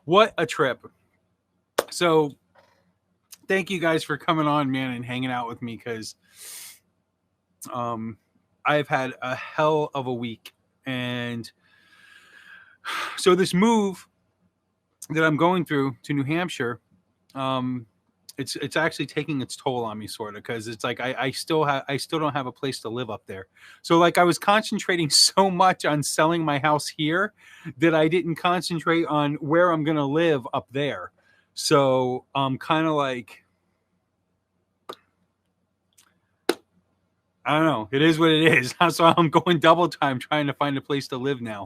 What a trip. So thank you guys for coming on, man, and hanging out with me, because I've had a hell of a week. And so this move that I'm going through to New Hampshire, it's actually taking its toll on me, sort of, because it's like I still don't have a place to live up there. So like I was concentrating so much on selling my house here that I didn't concentrate on where I'm gonna live up there. So I'm kind of like, I don't know. It is what it is. So I'm going double time trying to find a place to live now.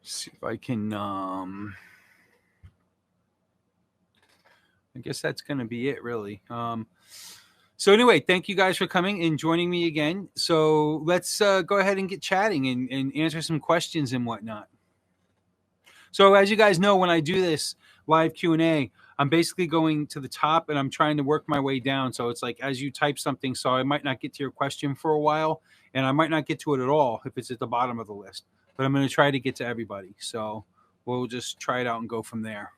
See if I can. I guess that's going to be it, really. So anyway, thank you guys for coming and joining me again. So let's go ahead and get chatting and answer some questions and whatnot. So as you guys know, when I do this live Q&A, I'm basically going to the top and I'm trying to work my way down. So it's like as you type something, so I might not get to your question for a while, and I might not get to it at all if it's at the bottom of the list. But I'm going to try to get to everybody. So we'll just try it out and go from there.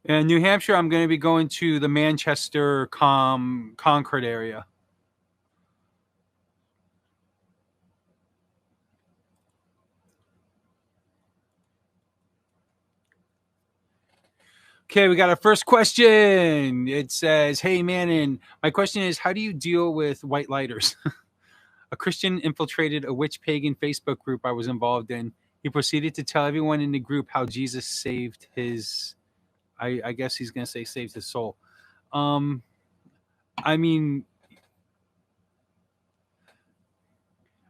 In New Hampshire, I'm going to be going to the Manchester Concord area. Okay, we got our first question. It says, "Hey, Mannun, my question is, how do you deal with white lighters? A Christian infiltrated a witch pagan Facebook group I was involved in. He proceeded to tell everyone in the group how Jesus saved his, I guess he's going to say saved his soul. I mean,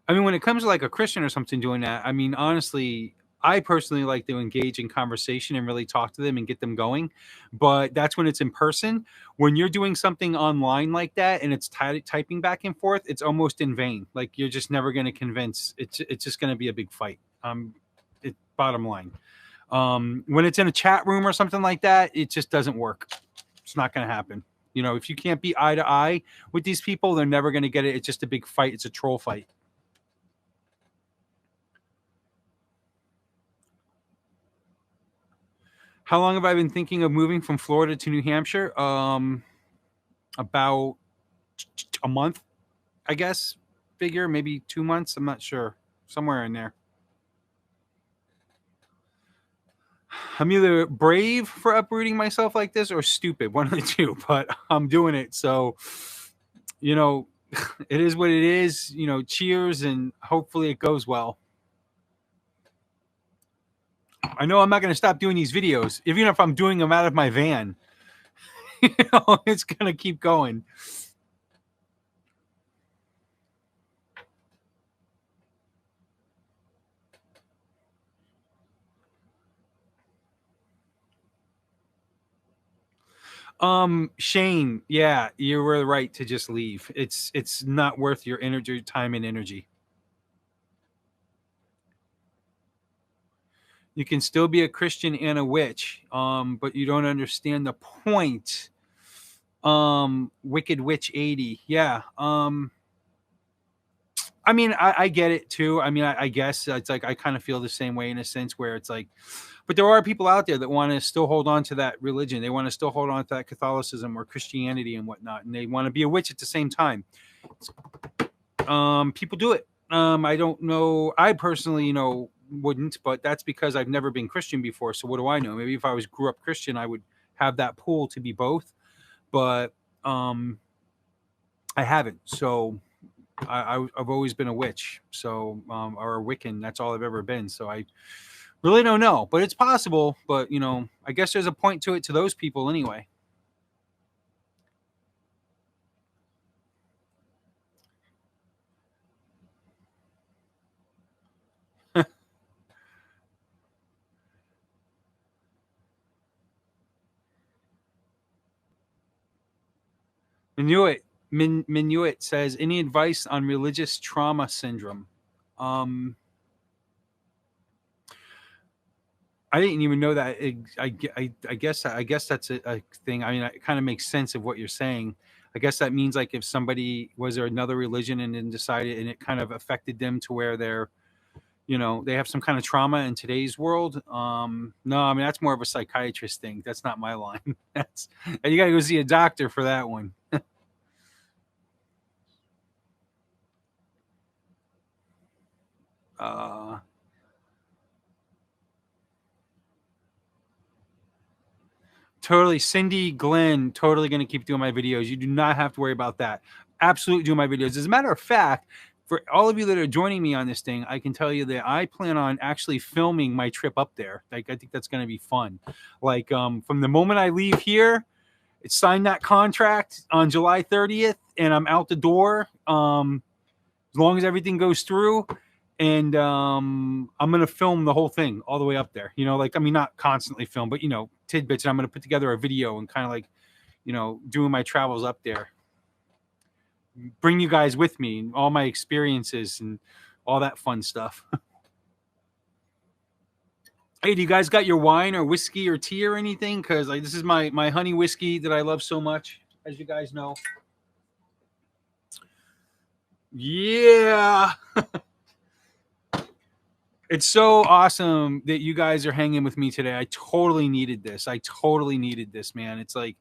when it comes to like a Christian or something doing that, I mean, honestly, I personally like to engage in conversation and really talk to them and get them going. But that's when it's in person. When you're doing something online like that and it's typing back and forth, it's almost in vain. Like you're just never going to convince. It's just going to be a big fight. Bottom line. When it's in a chat room or something like that, it just doesn't work. It's not going to happen. You know, if you can't be eye to eye with these people, they're never going to get it. It's just a big fight. It's a troll fight. How long have I been thinking of moving from Florida to New Hampshire? About a month, I guess. Figure maybe 2 months. I'm not sure. Somewhere in there. I'm either brave for uprooting myself like this or stupid, one of the two, but I'm doing it. So, you know, it is what it is. You know, cheers, and hopefully it goes well. I know I'm not going to stop doing these videos, even if I'm doing them out of my van. You know, it's going to keep going. Shane, yeah, you were right to just leave. It's not worth your energy, time, and energy. You can still be a Christian and a witch, but you don't understand the point. Wicked Witch 80, yeah. I mean, I get it too. I mean, I guess it's like I kind of feel the same way in a sense where it's like, but there are people out there that want to still hold on to that religion. They want to still hold on to that Catholicism or Christianity and whatnot, and they want to be a witch at the same time. People do it. I don't know. I personally, wouldn't, but that's because I've never been Christian before. So what do I know? Maybe if I grew up Christian, I would have that pull to be both, but I haven't. So I've always been a witch, so or a Wiccan. That's all I've ever been. So I really don't know, but it's possible. But I guess there's a point to it to those people anyway. I knew it. Minuit says, any advice on religious trauma syndrome? I didn't even know that. I guess that's a thing. I mean, it kind of makes sense of what you're saying. I guess that means like if somebody was there another religion and then decided and it kind of affected them to where they're, you know, they have some kind of trauma in today's world. No, I mean that's more of a psychiatrist thing. That's not my line. That's you got to go see a doctor for that one. Totally, Cindy Glenn, totally going to keep doing my videos. You do not have to worry about that. Absolutely do my videos. As a matter of fact, for all of you that are joining me on this thing, I can tell you that I plan on actually filming my trip up there. Like, I think that's going to be fun. Like, from the moment I leave here, it's signed that contract on July 30th, and I'm out the door. As long as everything goes through, and I'm gonna film the whole thing all the way up there. You know, like I mean, not constantly film, but you know, tidbits. And I'm gonna put together a video and kind of like, you know, doing my travels up there. Bring you guys with me, all my experiences and all that fun stuff. Hey, do you guys got your wine or whiskey or tea or anything? Because like this is my honey whiskey that I love so much, as you guys know. Yeah. It's so awesome that you guys are hanging with me today. I totally needed this. Man. It's like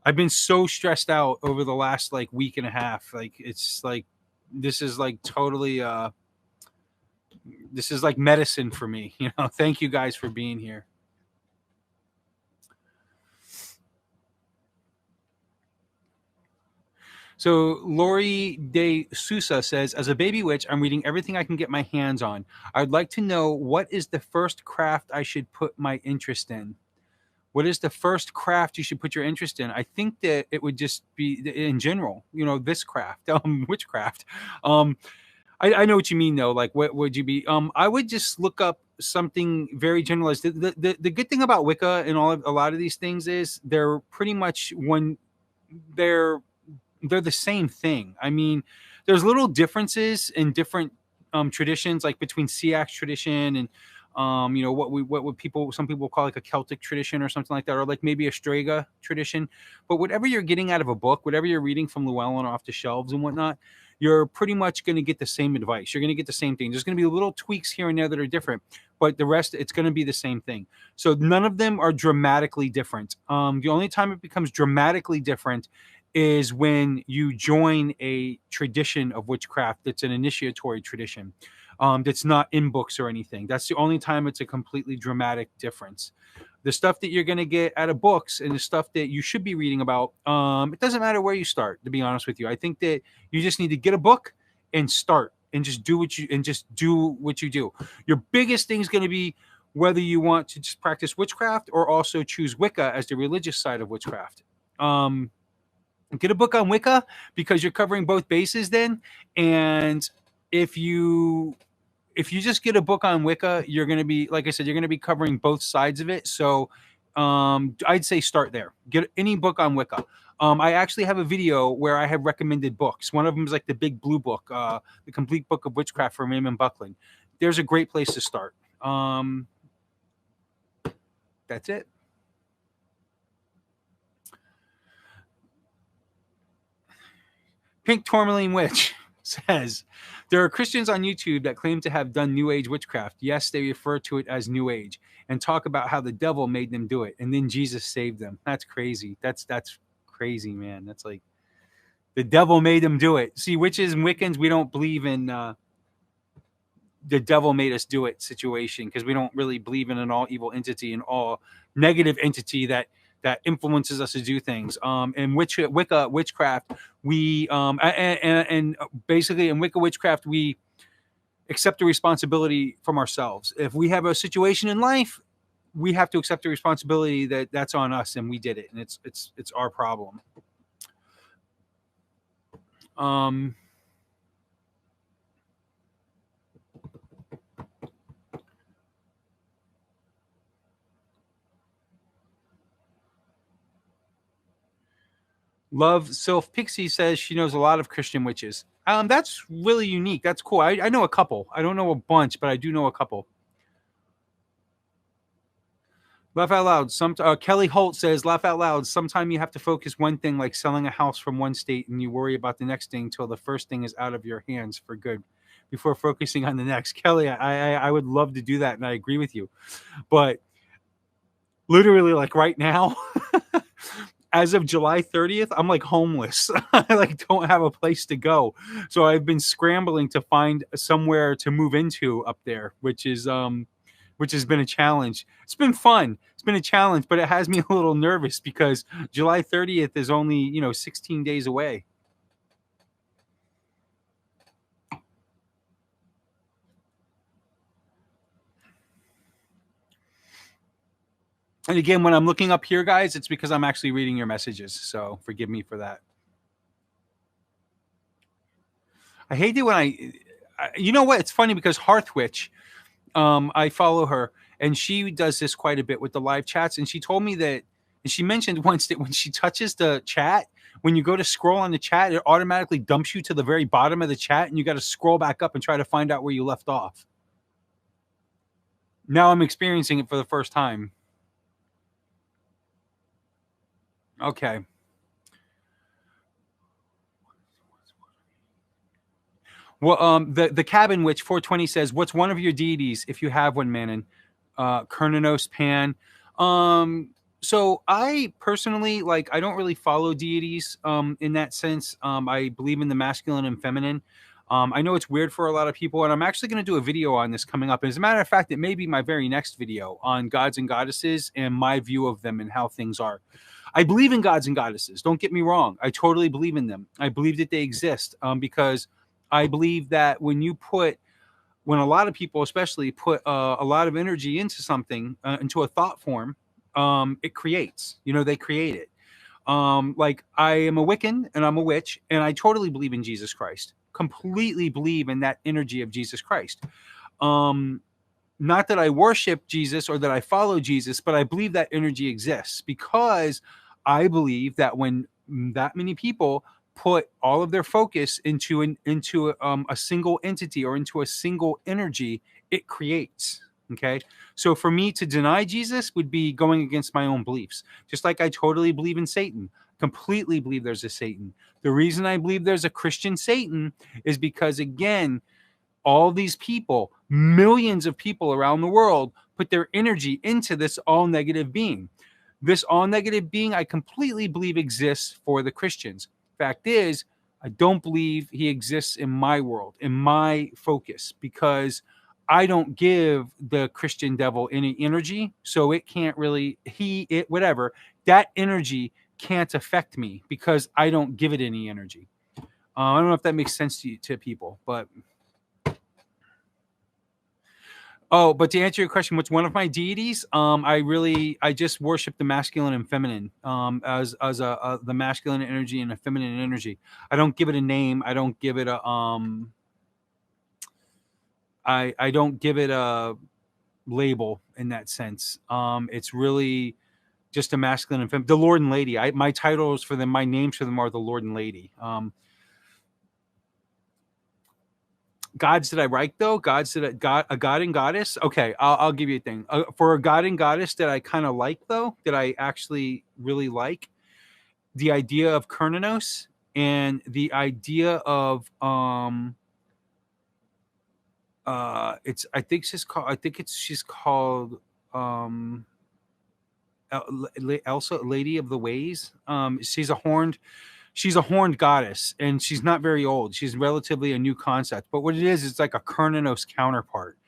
I've been so stressed out over the last like week and a half. Like it's like this is like totally this is like medicine for me. You know, thank you guys for being here. So Lori De Sousa says, as a baby witch, I'm reading everything I can get my hands on. I'd like to know what is the first craft I should put my interest in. What is the first craft you should put your interest in? I think that it would just be in general, you know, this craft, witchcraft. I know what you mean though. Like, what would you be? I would just look up something very generalized. The good thing about Wicca and a lot of these things is they're pretty much they're the same thing. I mean, there's little differences in different traditions, like between Siax tradition and you know some people call like a Celtic tradition or something like that, or like maybe a Strega tradition. But whatever you're getting out of a book, whatever you're reading from Llewellyn off the shelves and whatnot, you're pretty much going to get the same advice. You're going to get the same thing. There's going to be little tweaks here and there that are different, but the rest, it's going to be the same thing. So none of them are dramatically different. The only time it becomes dramatically different is when you join a tradition of witchcraft that's an initiatory tradition, that's not in books or anything. That's the only time it's a completely dramatic difference. The stuff that you're going to get out of books and the stuff that you should be reading about, it doesn't matter where you start, to be honest with you. I think that you just need to get a book and start and just do what you do. Your biggest thing is going to be whether you want to just practice witchcraft or also choose Wicca as the religious side of witchcraft. Get a book on Wicca because you're covering both bases then. And if you just get a book on Wicca, you're going to be, like I said, you're going to be covering both sides of it. So I'd say start there. Get any book on Wicca. I actually have a video where I have recommended books. One of them is like the big blue book, the complete book of witchcraft from Raymond Buckland. There's a great place to start. That's it. Pink Tourmaline Witch says, there are Christians on YouTube that claim to have done New Age witchcraft. Yes, they refer to it as New Age and talk about how the devil made them do it and then Jesus saved them. That's crazy. That's crazy, man. That's like the devil made them do it. See, witches and Wiccans, we don't believe in the devil made us do it situation because we don't really believe in an all evil entity and all negative entity that influences us to do things. And Wicca witchcraft, we and basically in Wicca witchcraft, we accept the responsibility from ourselves. If we have a situation in life, we have to accept the responsibility that's on us, and we did it, and it's our problem. Love Sylph Pixie says she knows a lot of Christian witches. That's really unique. That's cool. I know a couple. I don't know a bunch, but I do know a couple. Laugh out loud. Kelly Holt says, laugh out loud. Sometime you have to focus one thing, like selling a house from one state, and you worry about the next thing till the first thing is out of your hands for good before focusing on the next. Kelly, I would love to do that, and I agree with you. But literally, like right now, as of July 30th, I'm like homeless. I like don't have a place to go. So I've been scrambling to find somewhere to move into up there, which has been a challenge. It's been fun. It's been a challenge, but it has me a little nervous because July 30th is only, 16 days away. And again, when I'm looking up here, guys, it's because I'm actually reading your messages. So forgive me for that. I hate it when you know what? It's funny because Hearthwitch, I follow her, and she does this quite a bit with the live chats. And she told me that, and she mentioned once that when she touches the chat, when you go to scroll on the chat, it automatically dumps you to the very bottom of the chat, and you got to scroll back up and try to find out where you left off. Now I'm experiencing it for the first time. Okay. Well, the Cabin Witch 420 says, "What's one of your deities if you have one, Mannun?" Kernanos, Pan. So I personally I don't really follow deities in that sense. I believe in the masculine and feminine. I know it's weird for a lot of people, and I'm actually going to do a video on this coming up. As a matter of fact, it may be my very next video on gods and goddesses and my view of them and how things are. I believe in gods and goddesses. Don't get me wrong. I totally believe in them. I believe that they exist because I believe that when a lot of people especially put a lot of energy into something, into a thought form, it creates, they create it. Like I am a Wiccan and I'm a witch, and I totally believe in Jesus Christ, completely believe in that energy of Jesus Christ. Not that I worship Jesus or that I follow Jesus, but I believe that energy exists because I believe that when that many people put all of their focus into a single entity or into a single energy, it creates. Okay. So for me to deny Jesus would be going against my own beliefs. Just like I totally believe in Satan, completely believe there's a Satan. The reason I believe there's a Christian Satan is because, again, all these people, millions of people around the world, put their energy into this all negative being. This all negative being, I completely believe exists for the Christians. Fact is, I don't believe he exists in my world, in my focus, because I don't give the Christian devil any energy, so it can't really, whatever, that energy can't affect me because I don't give it any energy. I don't know if that makes sense to people, but... Oh, but to answer your question, what's one of my deities? I just worship the masculine and feminine, as the masculine energy and the feminine energy. I don't give it a name. I don't give it a I don't give it a label in that sense. It's really just a masculine and feminine. The Lord and Lady. My titles for them, my names for them are the Lord and Lady. Gods that I like, though, a god and goddess. Okay, I'll give you a thing. For a god and goddess that I kind of like, though, that I actually really like, the idea of Kernanos and the idea of she's called Elsa, Lady of the Ways. She's a horned goddess, and she's not very old. She's relatively a new concept. But what it is, it's like a Kernanos counterpart.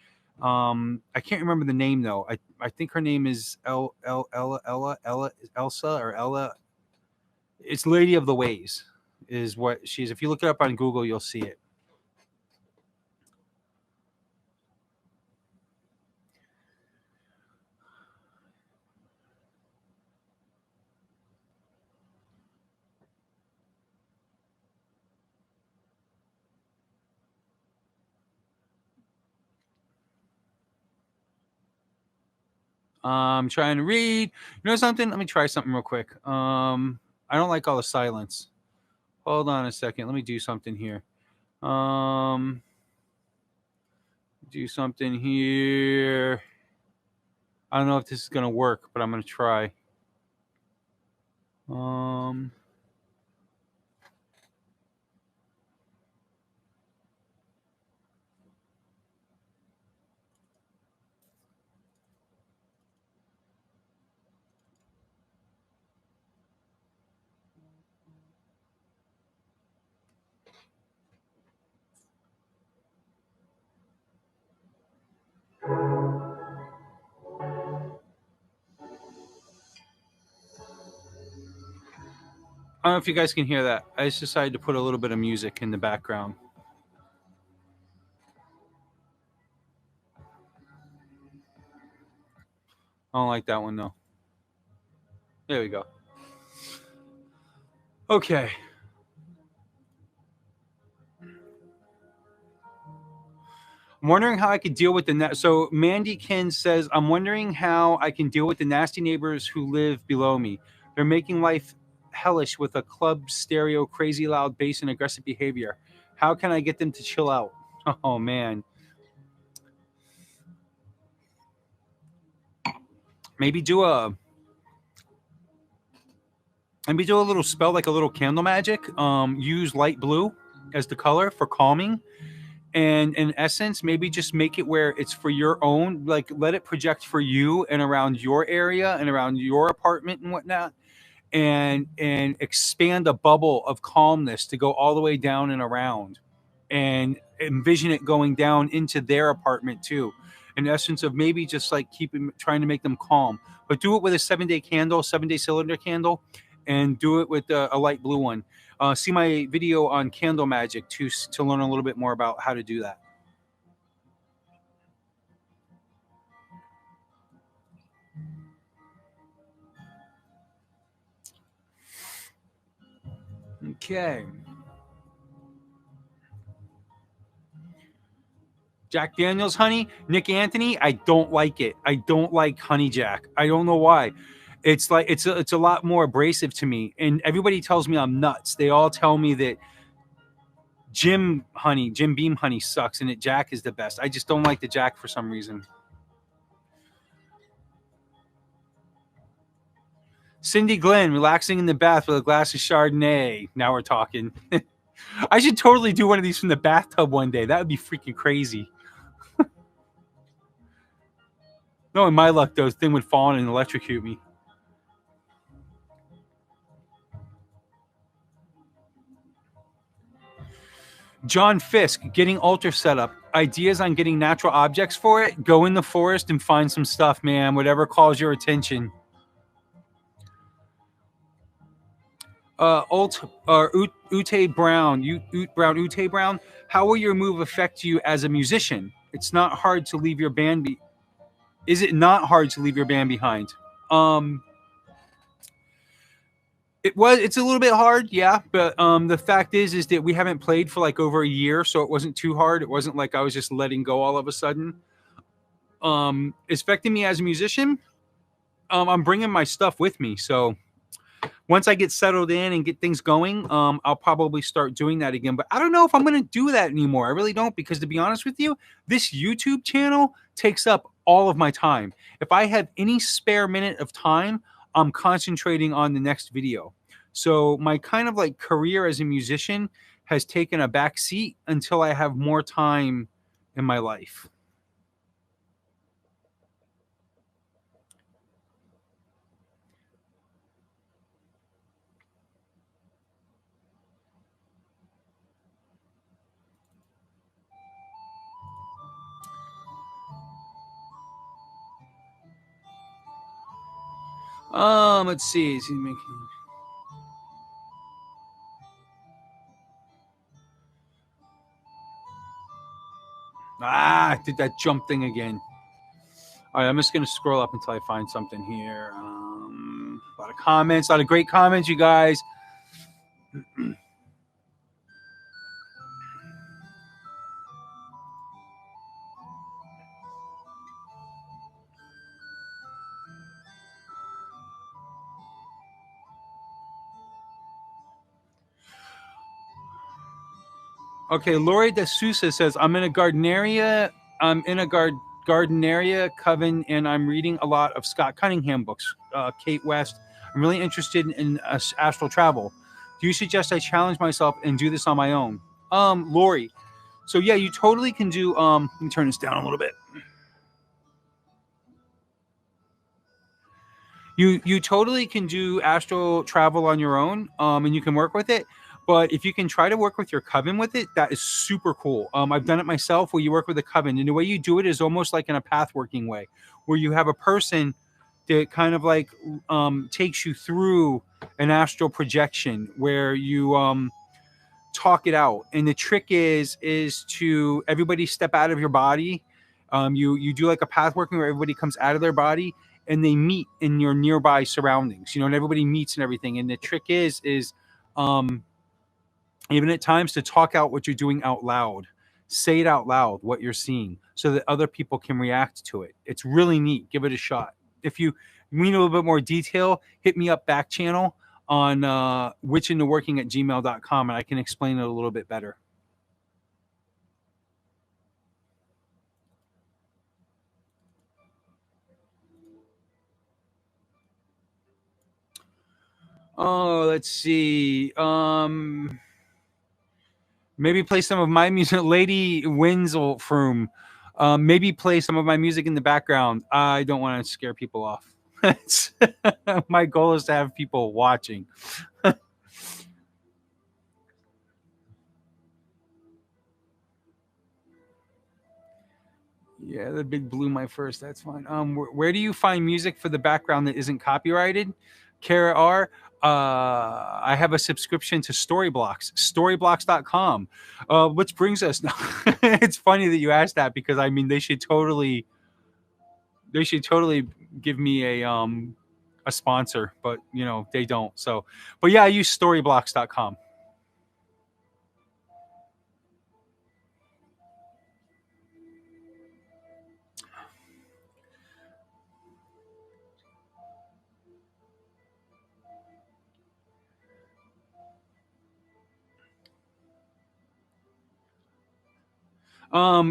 I can't remember the name though. I think her name is Elsa or Ella. It's Lady of the Ways, is what she's. If you look it up on Google, you'll see it. I'm trying to read. You know something? Let me try something real quick. I don't like all the silence. Hold on a second. Let me do something here. Do something here. I don't know if this is gonna work, but I'm gonna try. I don't know if you guys can hear that. I just decided to put a little bit of music in the background. I don't like that one though. There we go. Okay. I'm wondering how I could deal with the so Mandy Kin says, I'm wondering how I can deal with the nasty neighbors who live below me. They're making life hellish with a club stereo, crazy loud bass, and aggressive behavior. How can I get them to chill out? Oh man. Maybe do a little spell, like a little candle magic. Use light blue as the color for calming. And in essence, maybe just make it where it's for your own, like let it project for you and around your area and around your apartment and whatnot, and expand a bubble of calmness to go all the way down and around, and envision it going down into their apartment too. In essence of maybe just like trying to make them calm, but do it with a 7-day candle, 7-day cylinder candle, and do it with a light blue one. See my video on candle magic to learn a little bit more about how to do that. Okay. Jack Daniels honey, Nick Anthony, I don't like it. I don't like honey Jack. I don't know why. It's like it's a lot more abrasive to me, and everybody tells me I'm nuts. They all tell me that Jim Beam honey sucks, and that Jack is the best. I just don't like the Jack for some reason. Cindy Glenn, relaxing in the bath with a glass of Chardonnay. Now we're talking. I should totally do one of these from the bathtub one day. That would be freaking crazy. No, in my luck, though, thing would fall in and electrocute me. John Fisk, getting altar set up. Ideas on getting natural objects for it? Go in the forest and find some stuff, man. Whatever calls your attention. Ute Brown. How will your move affect you as a musician? It's not hard to leave your band. Is it not hard to leave your band behind? It's a little bit hard, yeah, but the fact is that we haven't played for like over a year, so it wasn't too hard. It wasn't like I was just letting go all of a sudden. It's affecting me as a musician. I'm bringing my stuff with me, so once I get settled in and get things going, I'll probably start doing that again. But I don't know if I'm going to do that anymore. I really don't, because to be honest with you, this YouTube channel takes up all of my time. If I have any spare minute of time, I'm concentrating on the next video. So my kind of like career as a musician has taken a back seat until I have more time in my life. Let's see. Is he making... Did that jump thing again. All right, I'm just going to scroll up until I find something here. A lot of comments, a lot of great comments, you guys. Okay, Lori De Sousa says, I'm in a Gardneria coven, and I'm reading a lot of Scott Cunningham books. Kate West. I'm really interested in astral travel. Do you suggest I challenge myself and do this on my own? Lori. So yeah, you totally can do. Let me turn this down a little bit. You totally can do astral travel on your own, and you can work with it. But if you can try to work with your coven with it, that is super cool. I've done it myself where you work with a coven, and the way you do it is almost like in a path working way, where you have a person that kind of like takes you through an astral projection where you talk it out. And the trick is to everybody step out of your body. You do like a path working where everybody comes out of their body and they meet in your nearby surroundings, and everybody meets and everything. And the trick is even at times to talk out what you're doing out loud, say it out loud, what you're seeing, so that other people can react to it. It's really neat. Give it a shot. If you need a little bit more detail, hit me up back channel on witchintheworking@gmail.com, and I can explain it a little bit better. Oh, let's see. Maybe play some of my music. Lady Winsel from maybe play some of my music in the background. I don't want to scare people off. My goal is to have people watching. Yeah, the big blue my first. That's fine. Where do you find music for the background that isn't copyrighted? Kara R. I have a subscription to Storyblocks, storyblocks.com. Which brings us. It's funny that you asked that, because I mean they should totally give me a sponsor, but they don't. So, but yeah, I use storyblocks.com.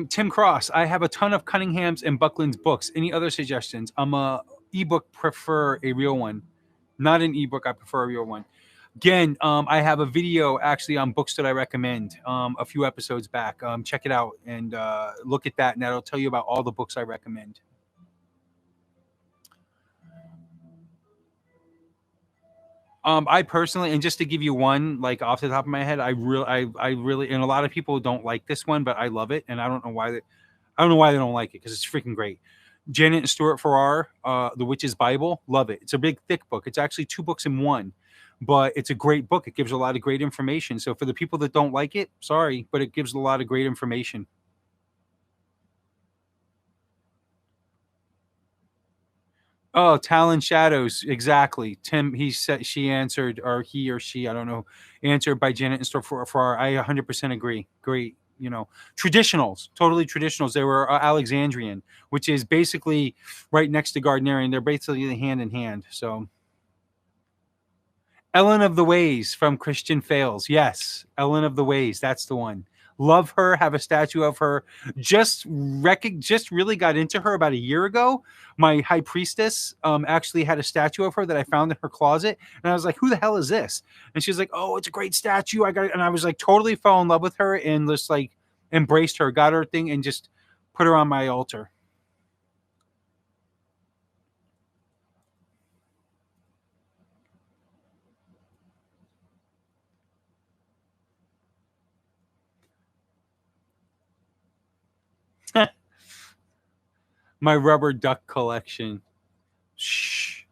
Tim Cross, I have a ton of Cunningham's and Buckland's books. Any other suggestions? I'm a ebook prefer a real one, not an ebook. I prefer a real one. Again, I have a video actually on books that I recommend a few episodes back. Check it out and look at that, and that'll tell you about all the books I recommend. I personally, and just to give you one, like off the top of my head, I really, and a lot of people don't like this one, but I love it, and I don't know why they don't like it, because it's freaking great. Janet and Stuart Farrar, The Witch's Bible, love it. It's a big, thick book. It's actually 2 books in one, but it's a great book. It gives a lot of great information. So for the people that don't like it, sorry, but it gives a lot of great information. Oh, Talon Shadows, exactly. Tim, he said she answered, or he or she, I don't know, answered by Janet and Stuart Farrar. I 100% agree. Great. Traditionals, totally traditionals. They were Alexandrian, which is basically right next to Gardnerian. They're basically hand in hand. So, Ellen of the Ways from Christian Fails. Yes, Ellen of the Ways. That's the one. Love her. Have a statue of her. Just really got into her about a year ago. My high priestess actually had a statue of her that I found in her closet, and I was like, "Who the hell is this?" And she's like, "Oh, it's a great statue. I got it." And I was like, totally fell in love with her and just like embraced her, got her thing, and just put her on my altar. My rubber duck collection. Shh.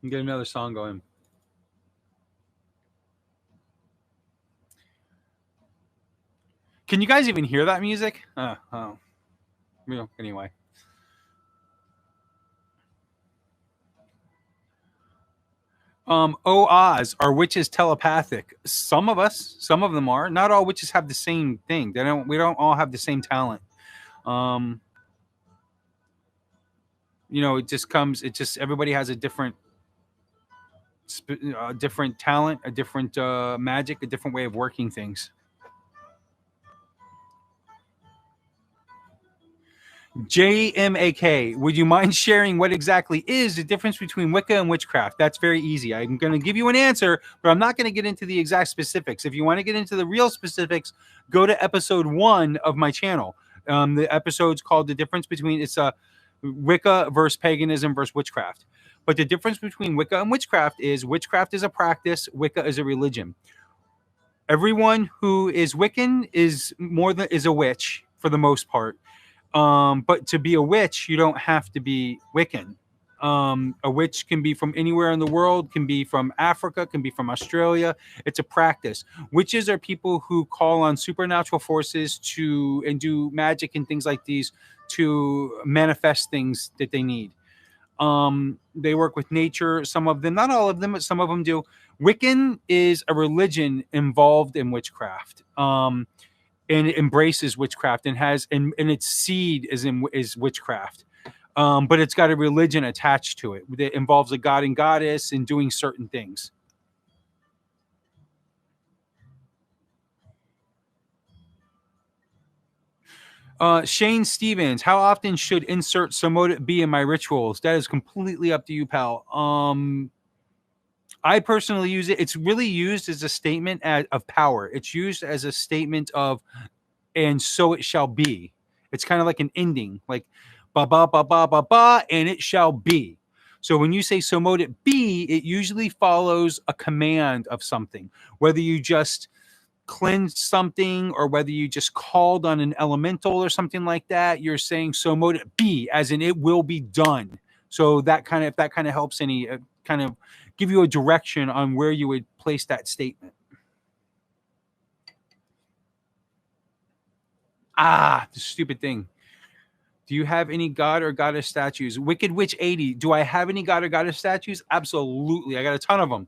Get another song going. Can you guys even hear that music? Oh. Anyway. Oz, are witches telepathic? Some of them are. Not all witches have the same thing. We don't all have the same talent. It just everybody has a different a different talent, a different magic, a different way of working things. JMAK, would you mind sharing what exactly is the difference between Wicca and witchcraft? That's very easy. I'm going to give you an answer, but I'm not going to get into the exact specifics. If you want to get into the real specifics, go to episode 1 of my channel. The episode's called The Difference Between, it's Wicca versus Paganism versus Witchcraft. But the difference between Wicca and witchcraft is a practice, Wicca is a religion. Everyone who is Wiccan is a witch for the most part. But to be a witch, you don't have to be Wiccan. A witch can be from anywhere in the world, can be from Africa, can be from Australia. It's a practice. Witches are people who call on supernatural forces and do magic and things like these to manifest things that they need. They work with nature. Some of them, not all of them, but some of them do. Wiccan is a religion involved in witchcraft. And it embraces witchcraft and its seed is witchcraft. But it's got a religion attached to it that involves a god and goddess and doing certain things. Shane Stevens, how often should insert Somotic be in my rituals? That is completely up to you, pal. I personally use it. It's really used as a statement of power. It's used as a statement of, and so it shall be. It's kind of like an ending, like ba ba ba ba ba ba, and it shall be. So when you say so mote it be, it usually follows a command of something, whether you just cleansed something or whether you just called on an elemental or something like that. You're saying so mote it be, as in it will be done. So if that kind of helps any kind of give you a direction on where you would place that statement. The stupid thing. Do you have any god or goddess statues? Wicked Witch 80. Do I have any god or goddess statues? Absolutely. I got a ton of them.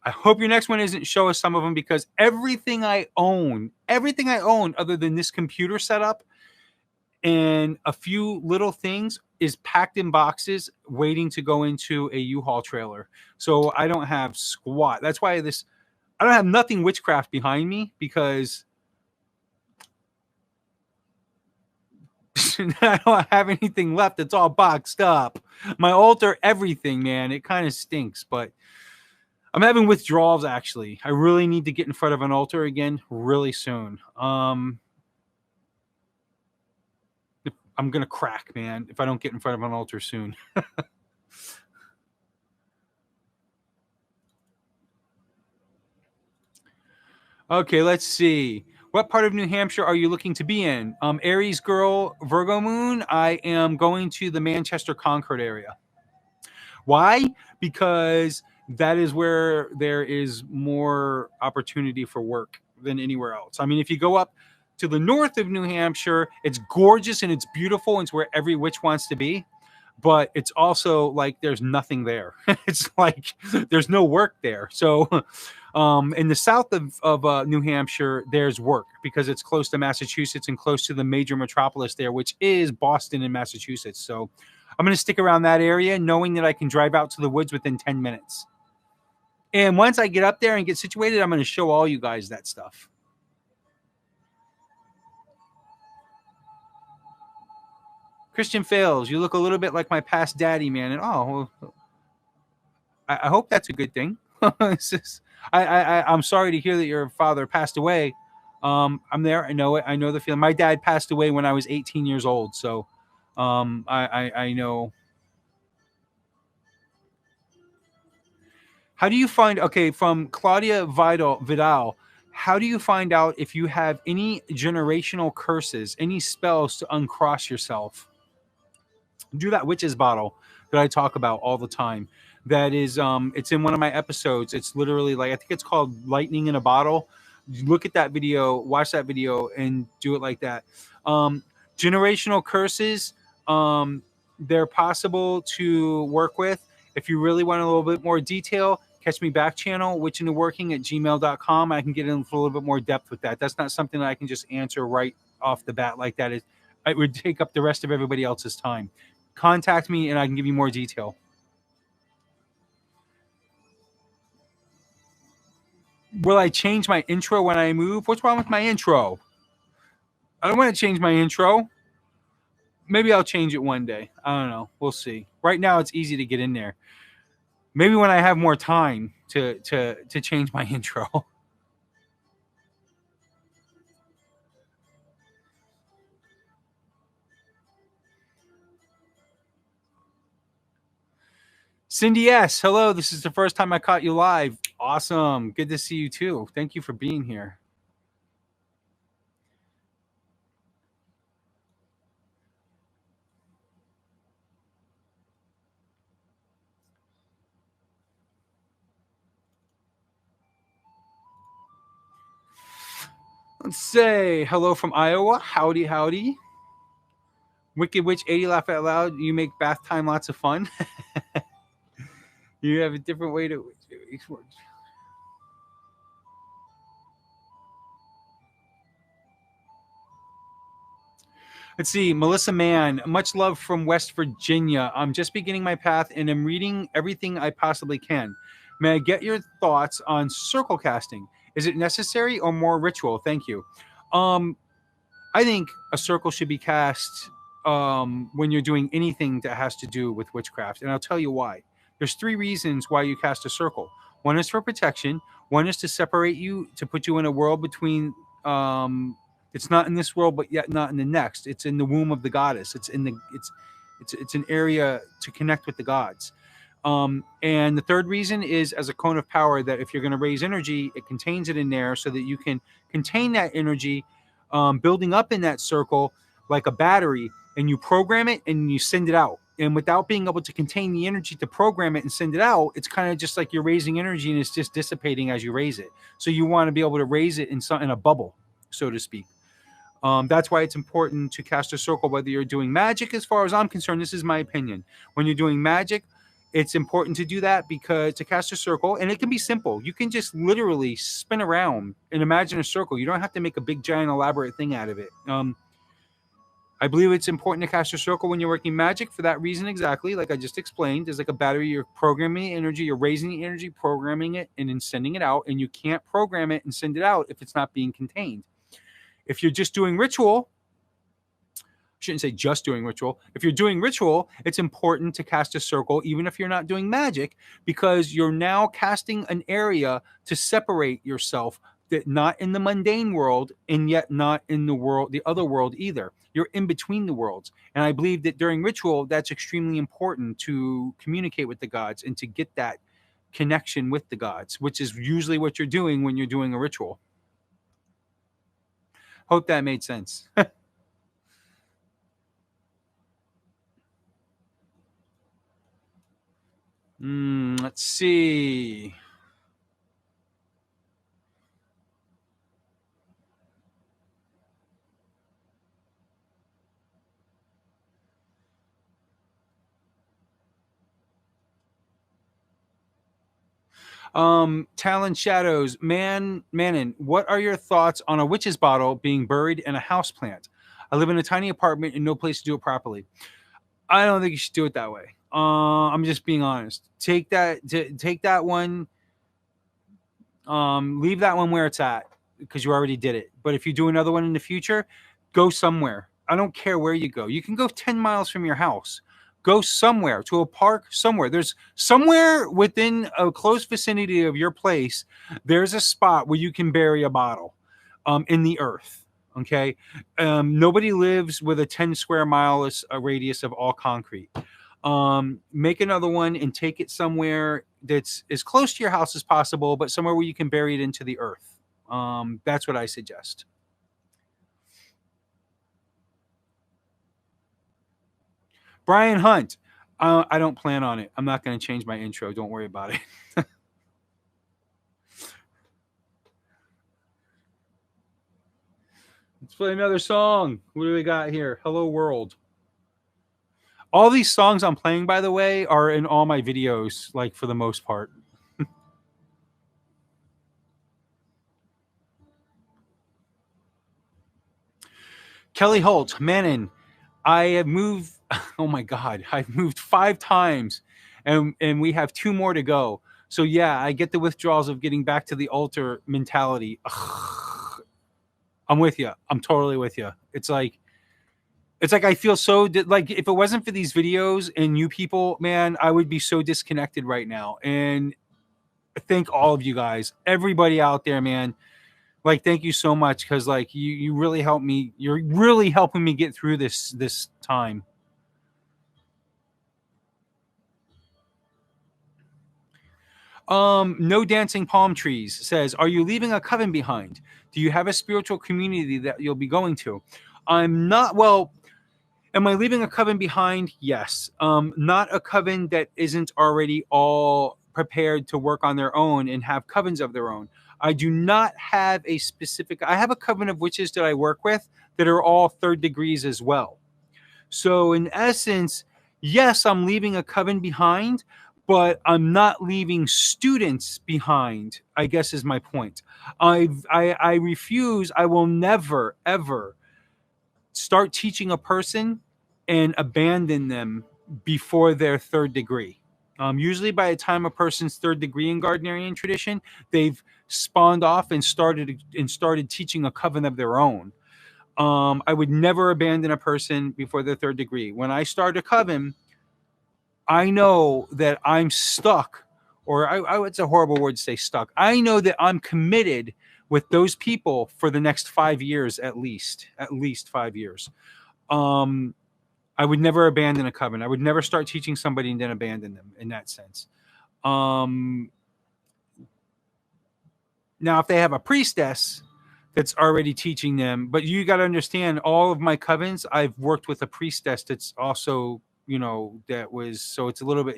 I hope your next one isn't show us some of them, because everything I own other than this computer setup and a few little things is packed in boxes waiting to go into a U-Haul trailer. So I don't have squat. That's why I don't have nothing witchcraft behind me, because I don't have anything left. It's all boxed up. My altar, everything, man. It kind of stinks, but I'm having withdrawals, actually. I really need to get in front of an altar again really soon. I'm going to crack, man, if I don't get in front of an altar soon. Okay, let's see. What part of New Hampshire are you looking to be in? Aries girl, Virgo moon. I am going to the Manchester Concord area. Why? Because that is where there is more opportunity for work than anywhere else. I mean, if you go up to the north of New Hampshire, it's gorgeous and it's beautiful, and it's where every witch wants to be. But it's also like there's nothing there. It's like there's no work there. So in the south of New Hampshire, there's work because it's close to Massachusetts and close to the major metropolis there, which is Boston and Massachusetts. So I'm going to stick around that area, knowing that I can drive out to the woods within 10 minutes. And once I get up there and get situated, I'm going to show all you guys that stuff. Christian Fails, you look a little bit like my past daddy, man. And I hope that's a good thing. I'm sorry to hear that your father passed away. I'm there. I know it. I know the feeling. My dad passed away when I was 18 years old. So I know. How do you find, okay, from Claudia Vidal, how do you find out if you have any generational curses, any spells to uncross yourself? Do that witch's bottle that I talk about all the time. That is, it's in one of my episodes. It's literally like, I think it's called Lightning in a Bottle. Look at that video, watch that video, and do it like that. Generational curses, they're possible to work with. If you really want a little bit more detail, catch me back channel, witchintoworking@gmail.com. I can get into a little bit more depth with that. That's not something that I can just answer right off the bat like that. It would take up the rest of everybody else's time. Contact me and I can give you more detail. Will I change my intro when I move? What's wrong with my intro? I don't want to change my intro. Maybe I'll change it one day. I don't know. We'll see. Right now, it's easy to get in there. Maybe when I have more time to change my intro. Cindy S., hello. This is the first time I caught you live. Awesome. Good to see you too. Thank you for being here. Let's say hello from Iowa. Howdy, howdy. Wicked Witch 80 laugh out loud. You make bath time lots of fun. You have a different way to. Let's see. Melissa Mann, much love from West Virginia. I'm just beginning my path and I'm reading everything I possibly can. May I get your thoughts on circle casting? Is it necessary or more ritual? Thank you. I think a circle should be cast when you're doing anything that has to do with witchcraft. And I'll tell you why. There's 3 reasons why you cast a circle. One is for protection. One is to separate you, to put you in a world between, it's not in this world, but yet not in the next. It's in the womb of the goddess. It's in the, it's an area to connect with the gods. And the third reason is as a cone of power, that if you're going to raise energy, it contains it in there so that you can contain that energy, building up in that circle like a battery, and you program it and you send it out. And without being able to contain the energy to program it and send it out, it's kind of just like you're raising energy and it's just dissipating as you raise it. So you want to be able to raise it in a bubble, so to speak. That's why it's important to cast a circle, whether you're doing magic. As far as I'm concerned, this is my opinion. When you're doing magic, it's important to do that because to cast a circle, and it can be simple. You can just literally spin around and imagine a circle. You don't have to make a big, giant, elaborate thing out of it. I believe it's important to cast a circle when you're working magic for that reason exactly, like I just explained. There's like a battery. You're programming the energy, you're raising the energy, programming it, and then sending it out. And you can't program it and send it out if it's not being contained. If you're just doing ritual, shouldn't say just doing ritual. If you're doing ritual, it's important to cast a circle, even if you're not doing magic, because you're now casting an area to separate yourself, that not in the mundane world and yet not in the other world either. You're in between the worlds. And I believe that during ritual, that's extremely important to communicate with the gods and to get that connection with the gods, which is usually what you're doing when you're doing a ritual. Hope that made sense. Let's see. Talon Shadows, Mannun, what are your thoughts on a witch's bottle being buried in a houseplant? I live in a tiny apartment and no place to do it properly. I don't think you should do it that way. I'm just being honest. Take that one. Leave that one where it's at because you already did it. But if you do another one in the future, go somewhere. I don't care where you go. You can go 10 miles from your house. Go somewhere, to a park, somewhere. There's somewhere within a close vicinity of your place, there's a spot where you can bury a bottle in the earth. Okay? Nobody lives with a 10 square mile radius of all concrete. Make another one and take it somewhere that's as close to your house as possible, but somewhere where you can bury it into the earth. That's what I suggest. Brian Hunt, I don't plan on it. I'm not going to change my intro. Don't worry about it. Let's play another song. What do we got here? Hello World. All these songs I'm playing, by the way, are in all my videos, like for the most part. Kelly Holt, Mannun, I have moved. Oh my God, I've moved 5 times, and we have 2 more to go. So yeah, I get the withdrawals of getting back to the altar mentality. Ugh. I'm with you. I'm totally with you. It's like I feel so like if it wasn't for these videos and you people, man, I would be so disconnected right now. And thank all of you guys, everybody out there, man. Like, thank you so much, because like you really helped me. You're really helping me get through this time. No dancing palm trees says, are you leaving a coven behind? Do you have a spiritual community that you'll be going to? I'm not. Well, am I leaving a coven behind? Yes. Not a coven that isn't already all prepared to work on their own and have covens of their own. I do not have a specific. I have a coven of witches that I work with that are all third degrees as well. So in essence, yes, I'm leaving a coven behind, but I'm not leaving students behind, I guess is my point. I refuse. I will never, ever start teaching a person and abandon them before their third degree. Usually by the time a person's third degree in Gardnerian tradition, they've spawned off and started teaching a coven of their own. I would never abandon a person before their third degree. When I start a coven, I know that I'm stuck, or it's a horrible word to say stuck. I know that I'm committed with those people for the next 5 years, at least 5 years. I would never abandon a coven. I would never start teaching somebody and then abandon them in that sense. Now, if they have a priestess that's already teaching them, but you got to understand, all of my covens, I've worked with a priestess that's also, that was, so it's a little bit,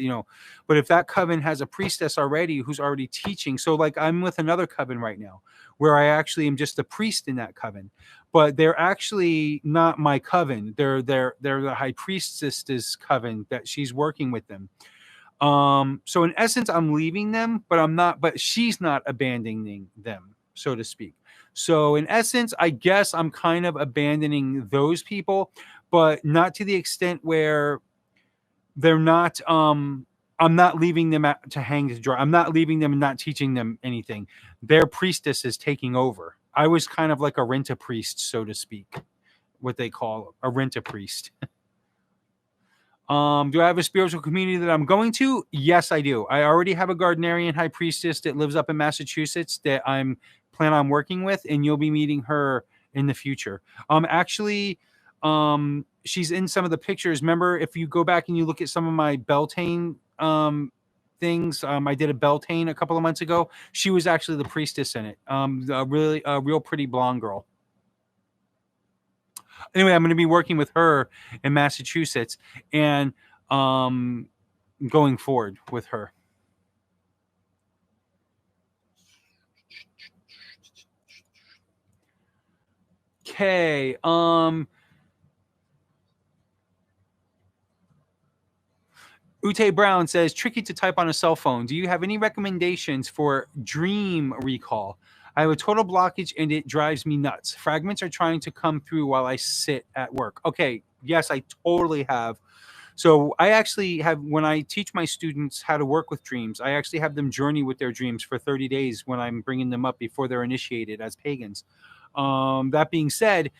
but if that coven has a priestess already who's already teaching, so like I'm with another coven right now where I actually am just a priest in that coven, but they're actually not my coven. They're the high priestess's coven that she's working with them. So in essence, I'm leaving them, but she's not abandoning them, so to speak. So in essence, I guess I'm kind of abandoning those people, but not to the extent where they're not, I'm not leaving them to hang to dry. I'm not leaving them and not teaching them anything. Their priestess is taking over. I was kind of like a rent-a-priest, so to speak, what they call a rent-a-priest. Do I have a spiritual community that I'm going to? Yes, I do. I already have a Gardnerian high priestess that lives up in Massachusetts that I'm plan on working with, and you'll be meeting her in the future. Actually, she's in some of the pictures. Remember, if you go back and you look at some of my Beltane things, I did a Beltane a couple of months ago. She was actually the priestess in it. A real pretty blonde girl. Anyway, I'm going to be working with her in Massachusetts and going forward with her. Okay. Ute Brown says, tricky to type on a cell phone. Do you have any recommendations for dream recall? I have a total blockage and it drives me nuts. Fragments are trying to come through while I sit at work. Okay, yes, I totally have. So I actually have, when I teach my students how to work with dreams, I actually have them journey with their dreams for 30 days when I'm bringing them up before they're initiated as pagans. That being said,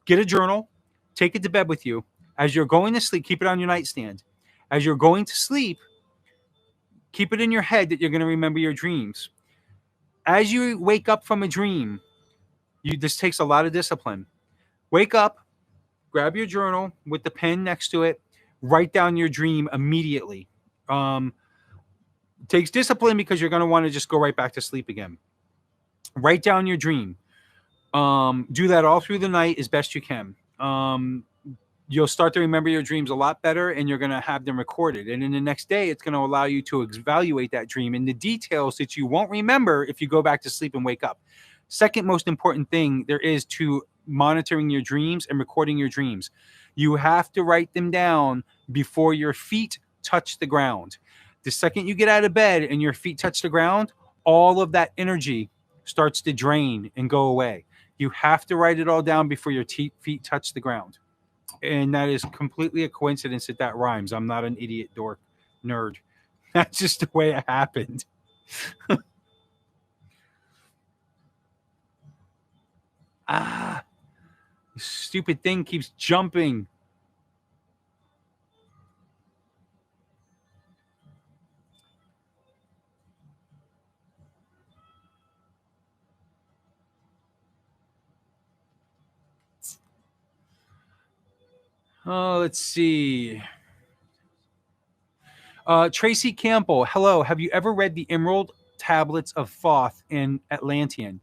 get a journal, take it to bed with you. As you're going to sleep, keep it on your nightstand. As you're going to sleep, keep it in your head that you're going to remember your dreams. As you wake up from a dream, this takes a lot of discipline. Wake up, grab your journal with the pen next to it, write down your dream immediately. It takes discipline because you're going to want to just go right back to sleep again. Write down your dream. Do that all through the night as best you can. You'll start to remember your dreams a lot better, and you're going to have them recorded. And in the next day, it's going to allow you to evaluate that dream and the details that you won't remember if you go back to sleep and wake up. Second most important thing there is to monitoring your dreams and recording your dreams. You have to write them down before your feet touch the ground. The second you get out of bed and your feet touch the ground, all of that energy starts to drain and go away. You have to write it all down before your feet touch the ground. And that is completely a coincidence that rhymes. I'm not an idiot dork nerd. That's just the way it happened. Ah, this stupid thing keeps jumping. Oh, let's see. Tracy Campbell, hello. Have you ever read the Emerald Tablets of Thoth and Atlantean?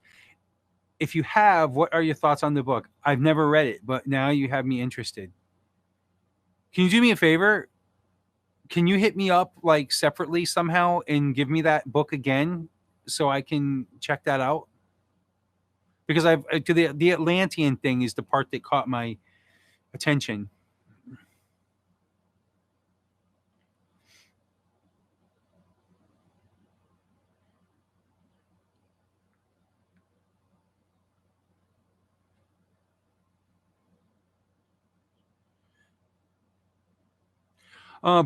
If you have, what are your thoughts on the book? I've never read it, but now you have me interested. Can you do me a favor? Can you hit me up like separately somehow and give me that book again so I can check that out? Because I've to the Atlantean thing is the part that caught my attention.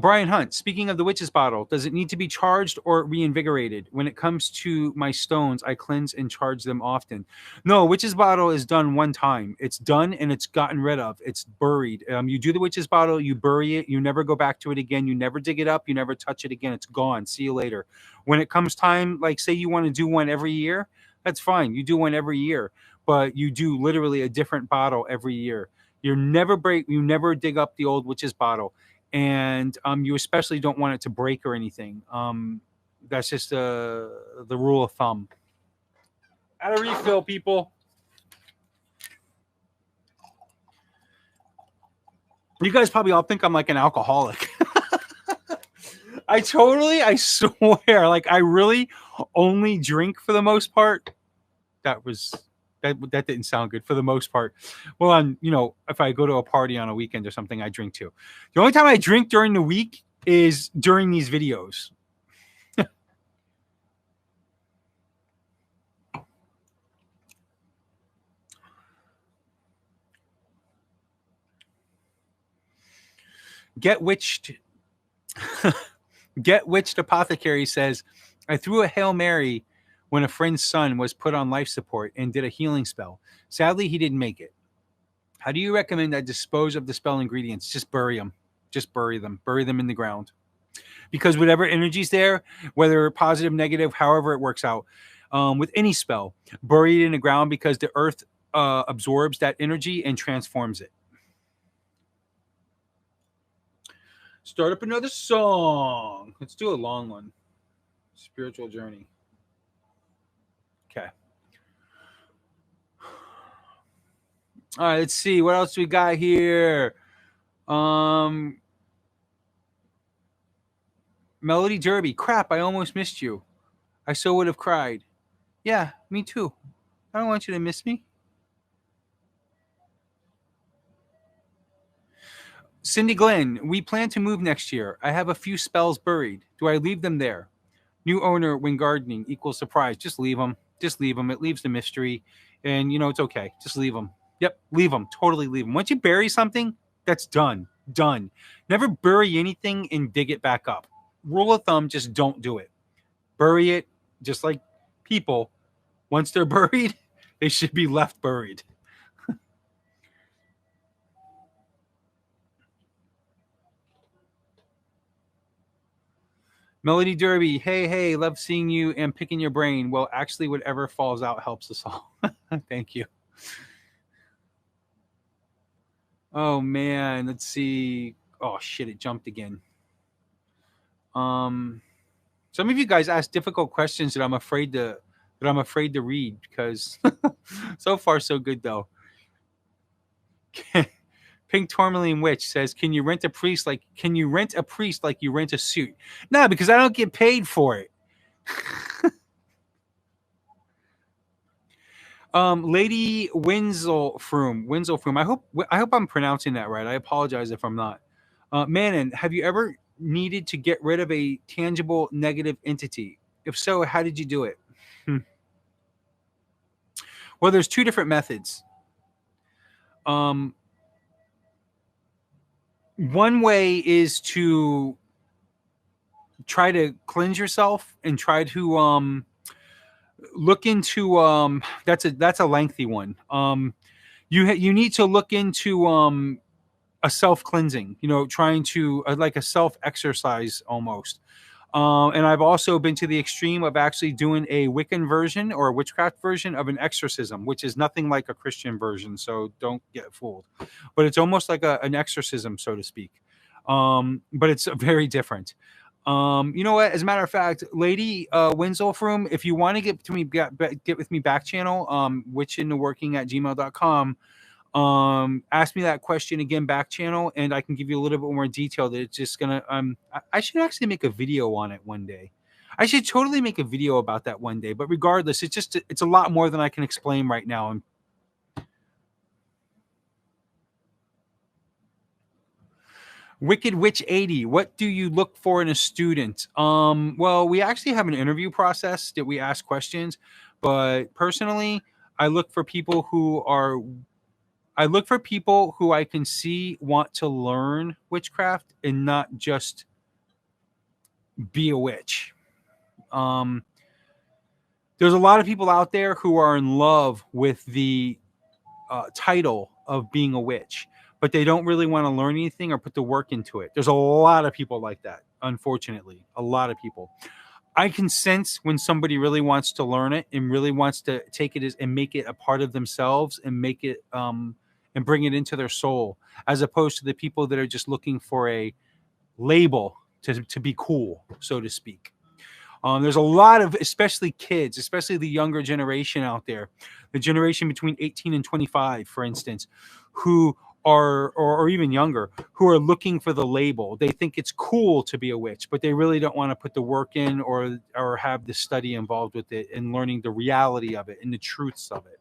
Brian Hunt, speaking of the witch's bottle, does it need to be charged or reinvigorated? When it comes to my stones, I cleanse and charge them often. No, witch's bottle is done one time. It's done and it's gotten rid of. It's buried. You do the witch's bottle, you bury it, you never go back to it again. You never dig it up, you never touch it again. It's gone. See you later. When it comes time, like say you want to do one every year, that's fine. You do one every year, but you do literally a different bottle every year. You never dig up the old witch's bottle. And you especially don't want it to break or anything. That's just the rule of thumb. Add a refill, people. You guys probably all think I'm like an alcoholic. I swear, like I really only drink for the most part. That didn't sound good for the most part. Well, if I go to a party on a weekend or something, I drink too. The only time I drink during the week is during these videos. Get Witched. Get Witched Apothecary says, I threw a Hail Mary when a friend's son was put on life support and did a healing spell. Sadly, he didn't make it. How do you recommend I dispose of the spell ingredients? Just bury them. Just bury them. Bury them in the ground. Because whatever energy's there, whether positive, negative, however it works out, with any spell, bury it in the ground because the earth absorbs that energy and transforms it. Start up another song. Let's do a long one. Spiritual Journey. Okay. All right, let's see. What else we got here? Melody Derby. Crap, I almost missed you. I so would have cried. Yeah, me too. I don't want you to miss me. Cindy Glenn, we plan to move next year. I have a few spells buried. Do I leave them there? New owner when gardening equals surprise. Just leave them. Just leave them. It leaves the mystery. And, it's okay. Just leave them. Yep, leave them. Totally leave them. Once you bury something, that's done. Done. Never bury anything and dig it back up. Rule of thumb, just don't do it. Bury it, just like people. Once they're buried, they should be left buried. Melody Derby, hey, love seeing you and picking your brain. Well, actually, whatever falls out helps us all. Thank you. Oh, man, let's see. Oh, shit, it jumped again. Some of you guys ask difficult questions that I'm afraid to read because so far so good though. Pink Tourmaline Witch says, "Can you rent a priest like you rent a suit?" No, because I don't get paid for it. Lady Winselfroom. I hope I'm pronouncing that right. I apologize if I'm not. Mannun, have you ever needed to get rid of a tangible negative entity? If so, how did you do it? Well, there's two different methods. One way is to try to cleanse yourself and try to look into that's a lengthy one. You need to look into a self cleansing, trying to like a self exercise almost. And I've also been to the extreme of actually doing a Wiccan version or a witchcraft version of an exorcism, which is nothing like a Christian version. So don't get fooled, but it's almost like an exorcism, so to speak. But it's very different. You know what? As a matter of fact, Lady Winslow Room, if you want to get to me, get with me back channel, witchintheworking@gmail.com. Ask me that question again back channel, and I can give you a little bit more detail. That it's just gonna I should actually make a video on it one day. I should totally make a video about that one day. But regardless, it's a lot more than I can explain right now. And Wicked Witch 80, what do you look for in a student? Well, we actually have an interview process that we ask questions, but personally, I look for people who I can see want to learn witchcraft and not just be a witch. There's a lot of people out there who are in love with the title of being a witch, but they don't really want to learn anything or put the work into it. There's a lot of people like that, unfortunately. A lot of people. I can sense when somebody really wants to learn it and really wants to take it and make it a part of themselves and make it and bring it into their soul, as opposed to the people that are just looking for a label to be cool, so to speak. There's a lot of, especially kids, especially the younger generation out there, the generation between 18 and 25, for instance, who are, or even younger, who are looking for the label. They think it's cool to be a witch, but they really don't want to put the work in or have the study involved with it and learning the reality of it and the truths of it.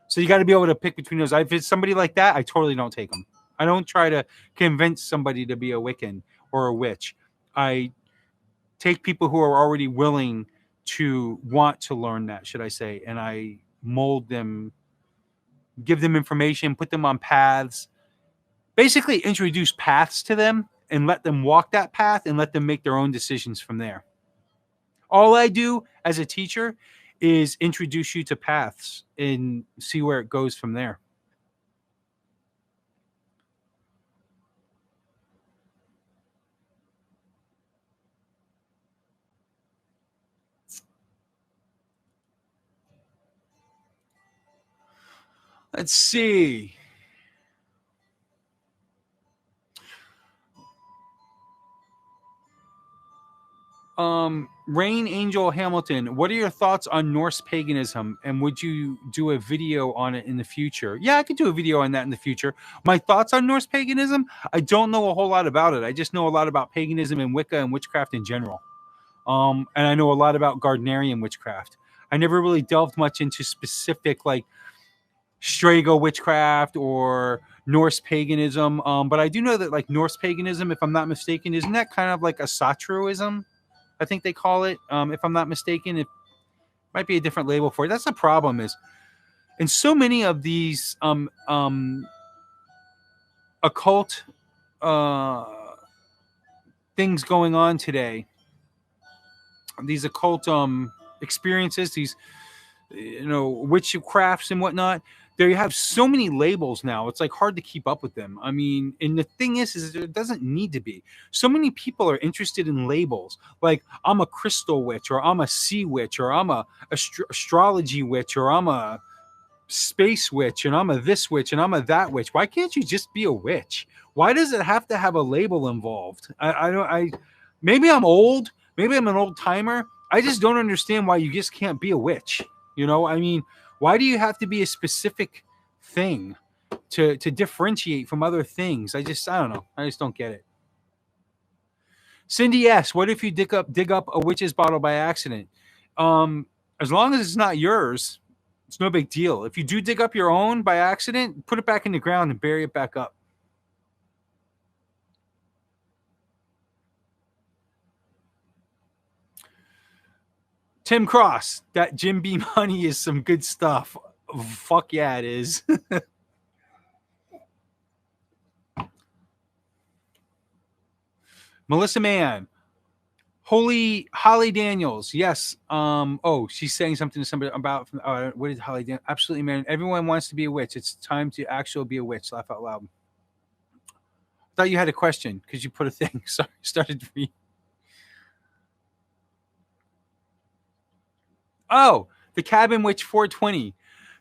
So you got to be able to pick between those. If it's somebody like that, I totally don't take them. I don't try to convince somebody to be a Wiccan or a witch. I take people who are already willing to want to learn that, should I say, and I mold them, give them information, put them on paths, basically introduce paths to them and let them walk that path and let them make their own decisions from there. All I do as a teacher is introduce you to paths and see where it goes from there. Let's see. Rain Angel Hamilton, what are your thoughts on Norse paganism, and would you do a video on it in the future? Yeah, I could do a video on that in the future. My thoughts on Norse paganism, I don't know a whole lot about it. I just know a lot about paganism and Wicca and witchcraft in general. And I know a lot about Gardnerian witchcraft. I never really delved much into specific like Strago witchcraft or Norse paganism. But I do know that like Norse paganism, if I'm not mistaken, isn't that kind of like a Satroism? I think they call it, if I'm not mistaken. It might be a different label for it. That's the problem is, in so many of these occult things going on today, these occult experiences, these witchcrafts and whatnot, they have so many labels now. It's like hard to keep up with them. I mean, and the thing is it doesn't need to be. So many people are interested in labels. Like, I'm a crystal witch, or I'm a sea witch, or I'm a astrology witch, or I'm a space witch, and I'm a this witch, and I'm a that witch. Why can't you just be a witch? Why does it have to have a label involved? Maybe I'm old. Maybe I'm an old timer. I just don't understand why you just can't be a witch. I mean, why do you have to be a specific thing to differentiate from other things? I don't know. I just don't get it. Cindy S., what if you dig up a witch's bottle by accident? As long as it's not yours, it's no big deal. If you do dig up your own by accident, put it back in the ground and bury it back up. Tim Cross, that Jim Beam honey is some good stuff. Fuck yeah, it is. Melissa Mann, Holy Holly Daniels, yes. Oh, she's saying something to somebody about what is Holly Daniels? Absolutely, man. Everyone wants to be a witch. It's time to actually be a witch. Laugh out loud. I thought you had a question because you put a thing. Sorry, started to read. Oh, the Cabin Witch 420.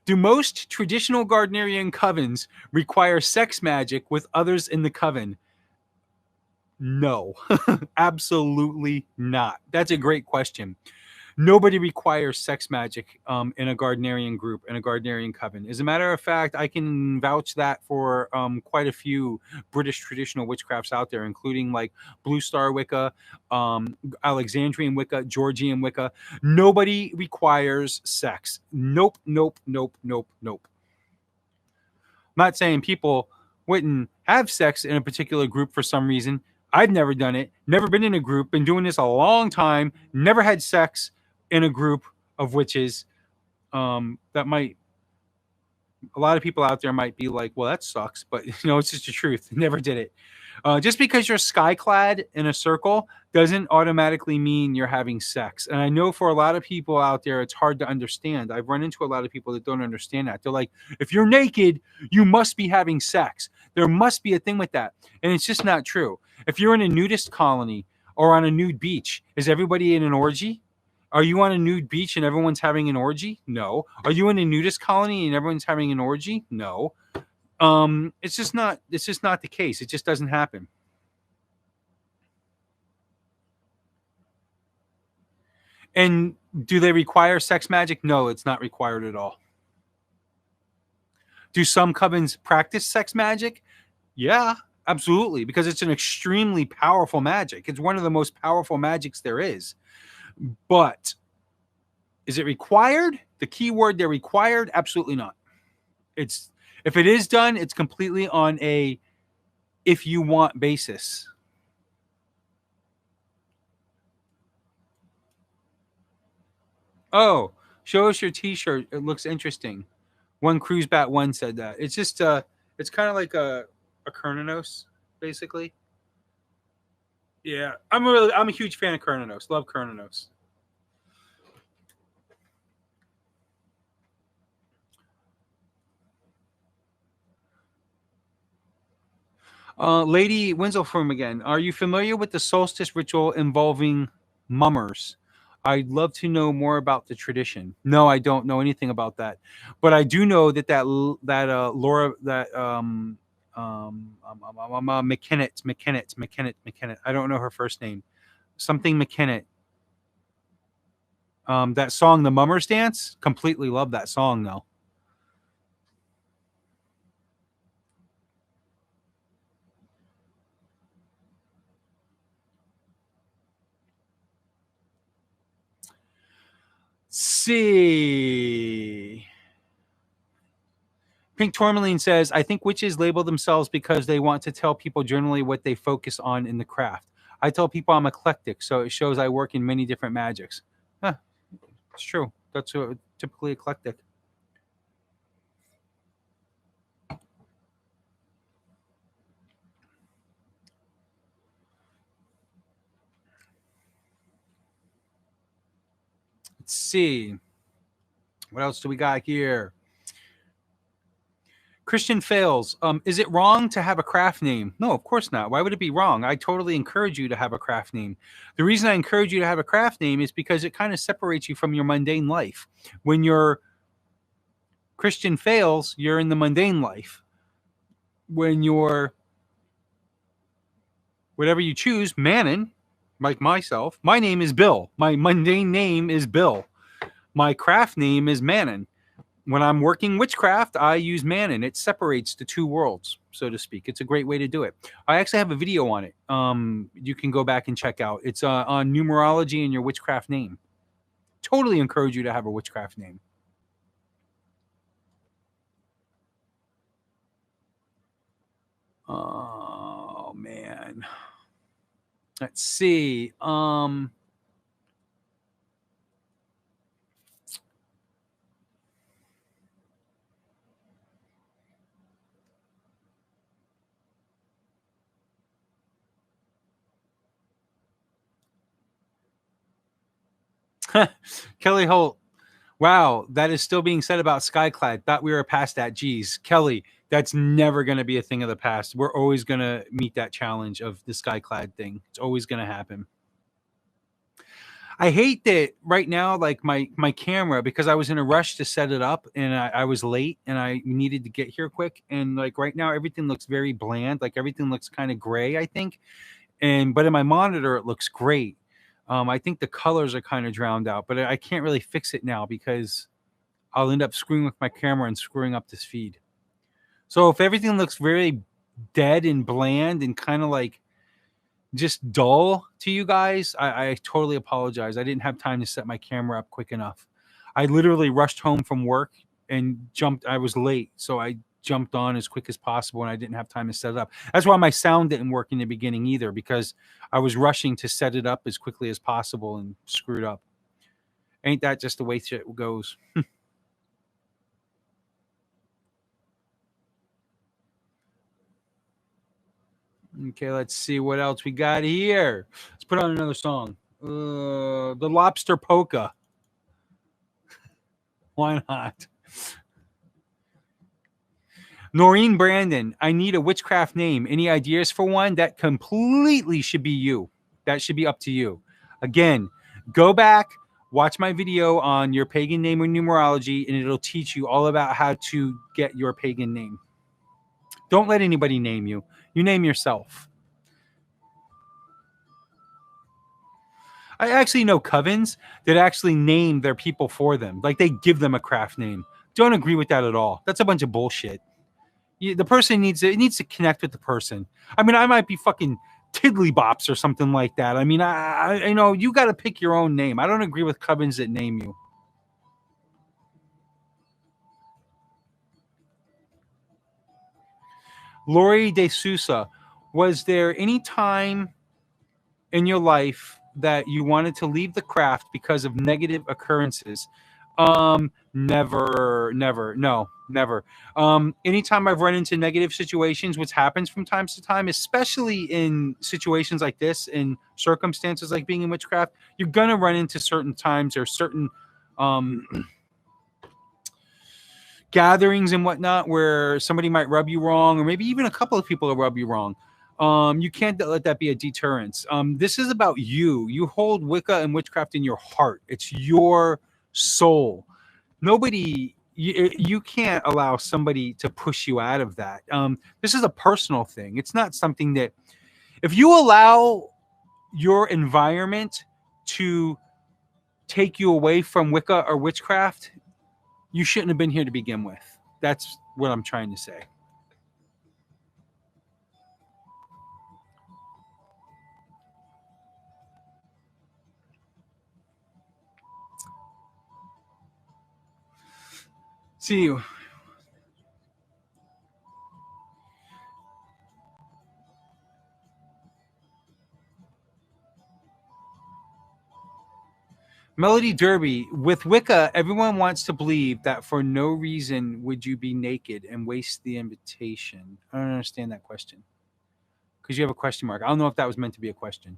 Do most traditional Gardnerian covens require sex magic with others in the coven? No, absolutely not. That's a great question. Nobody requires sex magic in a Gardnerian group, in a Gardnerian coven. As a matter of fact, I can vouch that for quite a few British traditional witchcrafts out there, including like Blue Star Wicca, Alexandrian Wicca, Georgian Wicca. Nobody requires sex. Nope, nope, nope, nope, nope. I'm not saying people wouldn't have sex in a particular group for some reason. I've never done it, never been in a group, been doing this a long time, never had sex in a group of witches. That might, a lot of people out there might be like, well, that sucks, but it's just the truth. Never did it. Just because you're Skyclad in a circle doesn't automatically mean you're having sex. And I know for a lot of people out there, it's hard to understand. I've run into a lot of people that don't understand that. They're like, if you're naked, you must be having sex. There must be a thing with that. And it's just not true. If you're in a nudist colony or on a nude beach, is everybody in an orgy? Are you on a nude beach and everyone's having an orgy? No. Are you in a nudist colony and everyone's having an orgy? No. It's just not the case. It just doesn't happen. And do they require sex magic? No, it's not required at all. Do some covens practice sex magic? Yeah, absolutely, because it's an extremely powerful magic. It's one of the most powerful magics there is. But is it required? The key word they're required? Absolutely not. It's, if it is done, it's completely on a if you want basis. Oh, show us your t-shirt. It looks interesting. One cruise bat one said that. It's just it's kind of like a Kernanos, basically. Yeah. I'm a huge fan of Kernanos. Love Kernanos. Lady Winslowfrom again. Are you familiar with the solstice ritual involving mummers? I'd love to know more about the tradition. No, I don't know anything about that, but I do know that Laura McKennitt. I don't know her first name. Something McKennitt. That song, "The Mummers Dance." Completely love that song though. See. Pink Tourmaline says, I think witches label themselves because they want to tell people generally what they focus on in the craft. I tell people I'm eclectic, so it shows I work in many different magics. Huh, it's true. That's typically eclectic. Let's see. What else do we got here? Christian fails. Is it wrong to have a craft name? No, of course not. Why would it be wrong? I totally encourage you to have a craft name. The reason I encourage you to have a craft name is because it kind of separates you from your mundane life. When you're Christian fails, you're in the mundane life. When you're whatever you choose, Mannun, like myself, my name is Bill. My mundane name is Bill. My craft name is Mannun. When I'm working witchcraft, I use Mannun. It separates the two worlds, so to speak. It's a great way to do it. I actually have a video on it. You can go back and check out. It's on numerology and your witchcraft name. Totally encourage you to have a witchcraft name. Oh man. Let's see. Kelly Holt. Wow, that is still being said about Skyclad. Thought we were past that. Geez, Kelly, that's never going to be a thing of the past. We're always going to meet that challenge of the Skyclad thing. It's always going to happen. I hate that right now, like my camera, because I was in a rush to set it up and I was late and I needed to get here quick. And like right now, everything looks very bland. Like everything looks kind of gray, I think. But in my monitor, it looks great. I think the colors are kind of drowned out, but I can't really fix it now because I'll end up screwing with my camera and screwing up this feed. So if everything looks very dead and bland and kind of like just dull to you guys, I totally apologize. I didn't have time to set my camera up quick enough. I literally rushed home from work and jumped. I was late, so I jumped on as quick as possible and I didn't have time to set it up. That's why my sound didn't work in the beginning either, because I was rushing to set it up as quickly as possible and screwed up. Ain't that just the way shit goes? Okay, let's see what else we got here. Let's put on another song. The Lobster Polka. Why not? Noreen Brandon, I need a witchcraft name. Any ideas for one? That completely should be you. That should be up to you. Again, go back, watch my video on your pagan name or numerology, and it'll teach you all about how to get your pagan name. Don't let anybody name you. You name yourself. I actually know covens that actually name their people for them. Like they give them a craft name. Don't agree with that at all. That's a bunch of bullshit. The person needs to connect with the person. I mean, I might be fucking Tiddlybops or something like that. I mean, I know you got to pick your own name. I don't agree with covens that name you. Lori De Sousa, was there any time in your life that you wanted to leave the craft because of negative occurrences? Never, no, never. Anytime I've run into negative situations, which happens from time to time, especially in situations like this, in circumstances like being in witchcraft, you're gonna run into certain times or certain gatherings and whatnot where somebody might rub you wrong, or maybe even a couple of people will rub you wrong. You can't let that be a deterrence. This is about you. You hold Wicca and witchcraft in your heart. It's your soul. Nobody, you can't allow somebody to push you out of that. This is a personal thing. It's not something that, if you allow your environment to take you away from Wicca or witchcraft, you shouldn't have been here to begin with. That's what I'm trying to say. See you. Melody Derby, with Wicca, everyone wants to believe that for no reason would you be naked and waste the invitation. I don't understand that question. Because you have a question mark. I don't know if that was meant to be a question.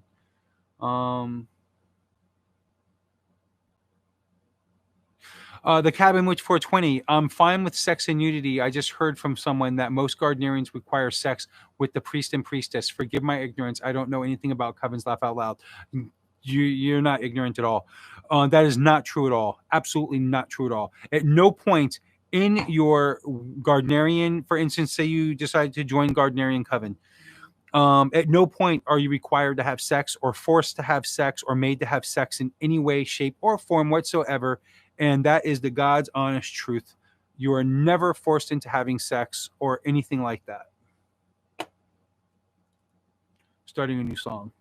The Cabin Witch 420. I'm fine with sex and nudity. I just heard from someone that most Gardnerians require sex with the priest and priestess. Forgive my ignorance. I don't know anything about covens. Laugh out loud. You're not ignorant at all. That is not true at all. Absolutely not true at all. At no point in your Gardnerian, for instance, say you decide to join Gardnerian Coven, at no point are you required to have sex or forced to have sex or made to have sex in any way, shape, or form whatsoever. And that is the God's honest truth. You are never forced into having sex or anything like that. Starting a new song.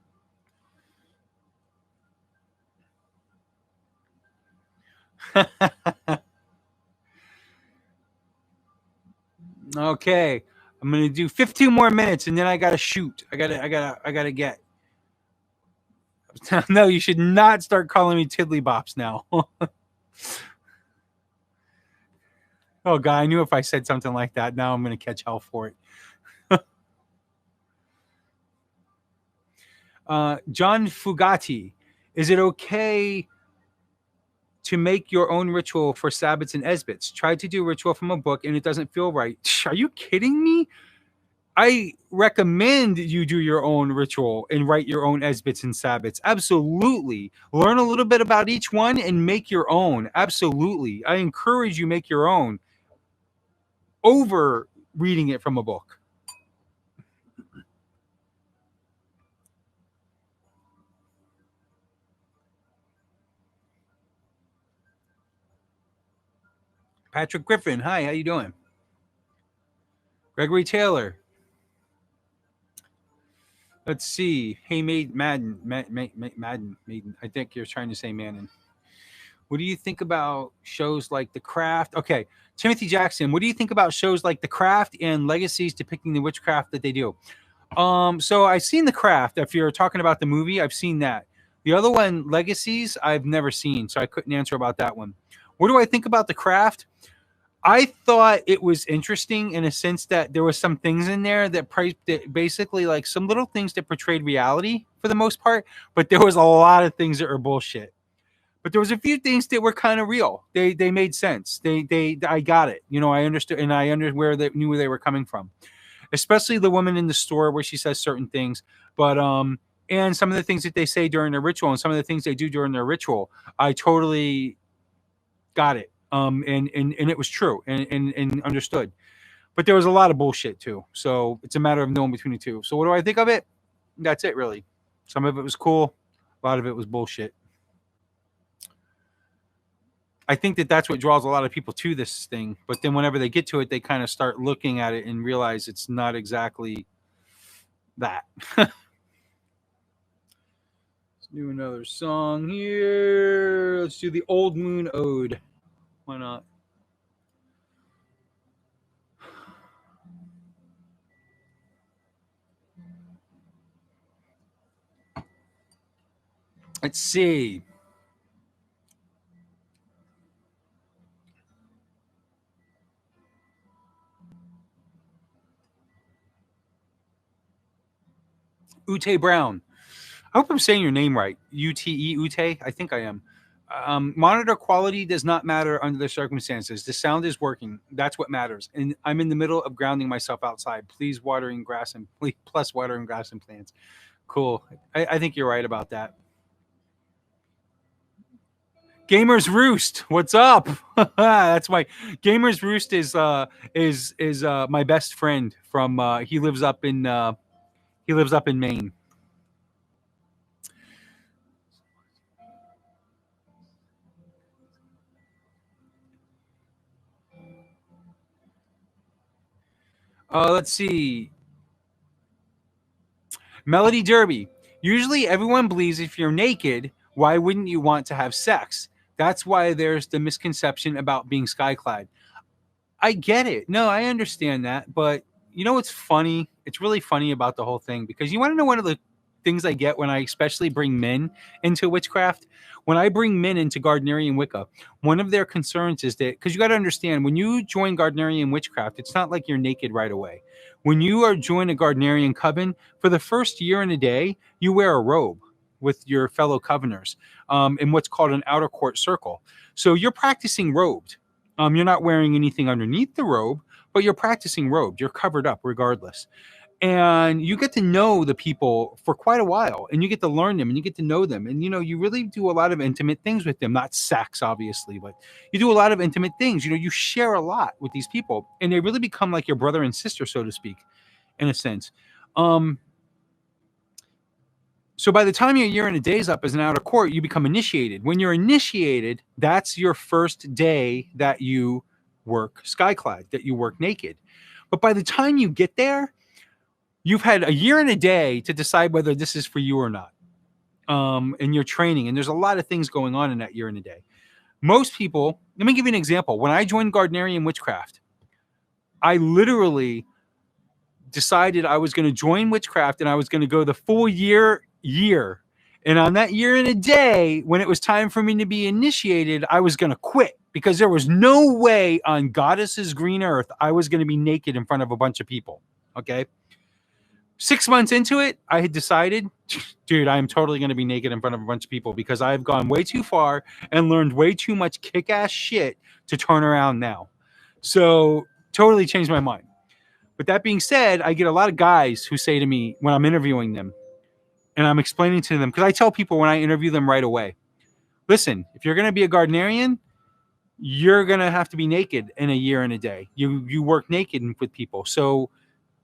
Okay, I'm gonna do 15 more minutes and then I gotta shoot. I gotta get. No, you should not start calling me Tiddlybops now. Oh God, I knew if I said something like that, now I'm gonna catch hell for it. John Fugati, is it okay to make your own ritual for Sabbats and Esbits. Tried to do a ritual from a book and it doesn't feel right. Are you kidding me? I recommend you do your own ritual and write your own Esbits and Sabbats. Absolutely. Learn a little bit about each one and make your own. Absolutely. I encourage you make your own over reading it from a book. Patrick Griffin, hi, how you doing? Gregory Taylor. Let's see. Hey, Maiden. I think you're trying to say Mannun. What do you think about shows like The Craft? Okay, Timothy Jackson. What do you think about shows like The Craft and Legacies depicting the witchcraft that they do? So I've seen The Craft. If you're talking about the movie, I've seen that. The other one, Legacies, I've never seen, so I couldn't answer about that one. What do I think about The Craft? I thought it was interesting in a sense that there was some things in there that basically like some little things that portrayed reality for the most part, but there was a lot of things that were bullshit. But there was a few things that were kind of real. They made sense. I got it. You know, I understood, and I knew where they were coming from. Especially the woman in the store where she says certain things, but and some of the things that they say during their ritual and some of the things they do during their ritual, I totally got it. And it was true and understood. But there was a lot of bullshit too. So it's a matter of knowing between the two. So what do I think of it? That's it, really. Some of it was cool. A lot of it was bullshit. I think that that's what draws a lot of people to this thing. But then whenever they get to it, they kind of start looking at it and realize it's not exactly that. Let's do another song here. Let's do the Old Moon Ode. Why not? Let's see. Ute Brown. I hope I'm saying your name right. Ute, Ute? I think I am. Monitor quality does not matter under the circumstances. The sound is working. That's what matters. And I'm in the middle of grounding myself outside. Please watering grass and plants. Cool. I think you're right about that. Gamers Roost, what's up? That's my Gamers Roost is my best friend from he lives up in Maine. Let's see. Melody Derby. Usually everyone believes if you're naked, why wouldn't you want to have sex? That's why there's the misconception about being Skyclad. I get it. No, I understand that. But you know what's funny? It's really funny about the whole thing because you want to know one of the things I get when I especially bring men into witchcraft? When I bring men into Gardnerian Wicca, one of their concerns is that, because you got to understand, when you join Gardnerian Witchcraft, it's not like you're naked right away. When you are join a Gardnerian Coven, for the first year and a day, you wear a robe with your fellow Coveners in what's called an outer court circle. So you're practicing robed. You're not wearing anything underneath the robe, but you're practicing robed. You're covered up regardless. And you get to know the people for quite a while, and you get to learn them, and you get to know them. And, you know, you really do a lot of intimate things with them, not sex, obviously, but you do a lot of intimate things. You know, you share a lot with these people, and they really become like your brother and sister, so to speak, in a sense. So by the time your year and a day's up as an outer court, you become initiated. When you're initiated, that's your first day that you work Skyclad, that you work naked. But by the time you get there, you've had a year and a day to decide whether this is for you or not. In your training. And there's a lot of things going on in that year and a day. Most people, let me give you an example. When I joined Gardnerian Witchcraft, I literally decided I was going to join Witchcraft and I was going to go the full year. And on that year and a day, when it was time for me to be initiated, I was going to quit because there was no way on Goddess's green earth I was going to be naked in front of a bunch of people. Okay. 6 months into it, I had decided, dude, I am totally going to be naked in front of a bunch of people because I've gone way too far and learned way too much kick-ass shit to turn around now. So totally changed my mind. But that being said, I get a lot of guys who say to me when I'm interviewing them and I'm explaining to them, because I tell people when I interview them right away, listen, if you're going to be a Gardnerian, you're going to have to be naked in a year and a day. You work naked with people. So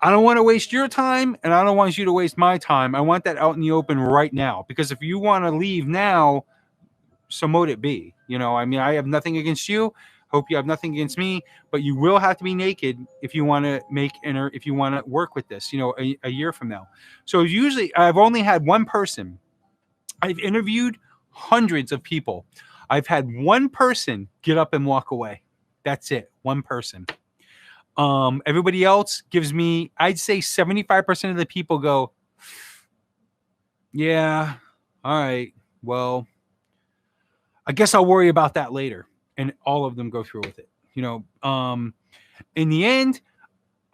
I don't want to waste your time and I don't want you to waste my time. I want that out in the open right now, because if you want to leave now, so mote it be. You know, I mean, I have nothing against you. Hope you have nothing against me, but you will have to be naked if you want to if you want to work with this, you know, a year from now. So usually I've only had one person. I've interviewed hundreds of people. I've had one person get up and walk away. That's it. One person. Everybody else gives me, I'd say 75% of the people go, yeah, all right, well, I guess I'll worry about that later. And all of them go through with it. You know, in the end,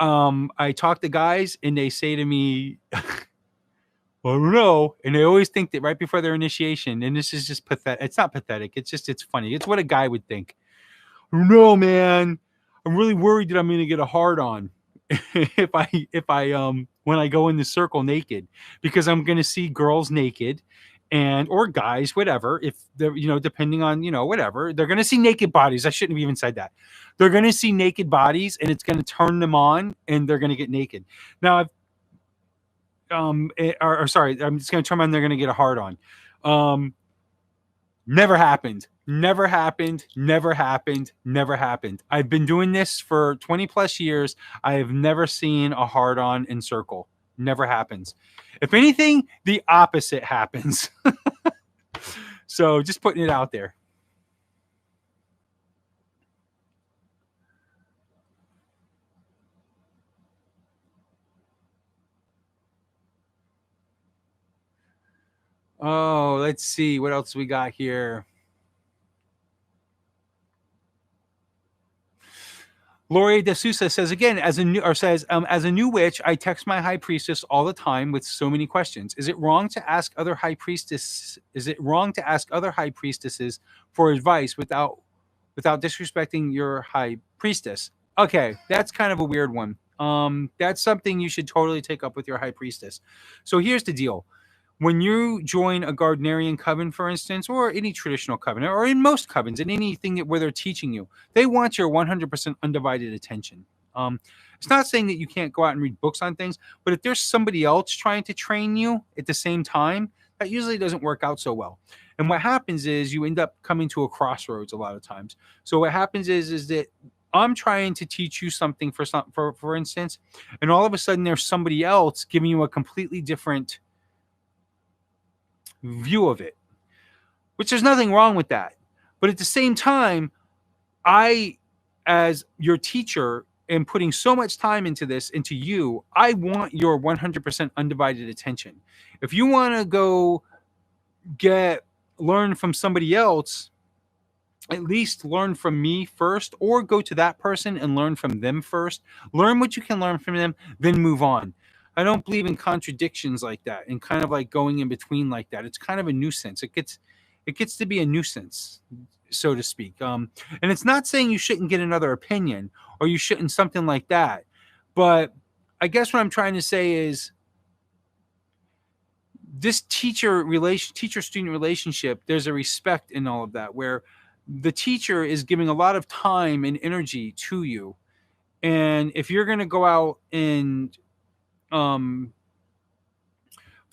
I talk to guys and they say to me, I don't know. And they always think that right before their initiation, and this is just pathetic. It's not pathetic. It's just, it's funny. It's what a guy would think. No, man, I'm really worried that I'm going to get a hard on if I when I go in the circle naked, because I'm going to see girls naked and or guys, whatever. If they're, you know, depending on, you know, whatever, they're going to see naked bodies. I shouldn't have even said that. They're going to see naked bodies and it's going to turn them on and they're going to get naked. Now, sorry, I'm just going to turn on. They're going to get a hard on. Never happened. Never happened. Never happened. Never happened. I've been doing this for 20 plus years. I have never seen a hard on in circle. Never happens. If anything, the opposite happens. So just putting it out there. Oh, let's see. What else we got here? Laurie De Sousa says again, as a new witch, I text my high priestess all the time with so many questions. Is it wrong to ask other high priestesses? Is it wrong to ask other high priestesses for advice without disrespecting your high priestess? Okay, that's kind of a weird one. That's something you should totally take up with your high priestess. So here's the deal. When you join a Gardnerian coven, for instance, or any traditional coven, or in most covens, in anything where they're teaching you, they want your 100% undivided attention. It's not saying that you can't go out and read books on things, but if there's somebody else trying to train you at the same time, that usually doesn't work out so well. And what happens is you end up coming to a crossroads a lot of times. So what happens is that I'm trying to teach you something for instance, and all of a sudden there's somebody else giving you a completely different view of it, which there's nothing wrong with that. But at the same time, I, as your teacher, am putting so much time into you. I want your 100% undivided attention. If you want to go learn from somebody else, at least learn from me first, or go to that person and learn from them first. Learn what you can learn from them, then move on. I don't believe in contradictions like that and kind of like going in between like that. It's kind of a nuisance. It gets to be a nuisance, so to speak. And it's not saying you shouldn't get another opinion or you shouldn't something like that. But I guess what I'm trying to say is this teacher-student relationship, there's a respect in all of that where the teacher is giving a lot of time and energy to you. And if you're going to go out and for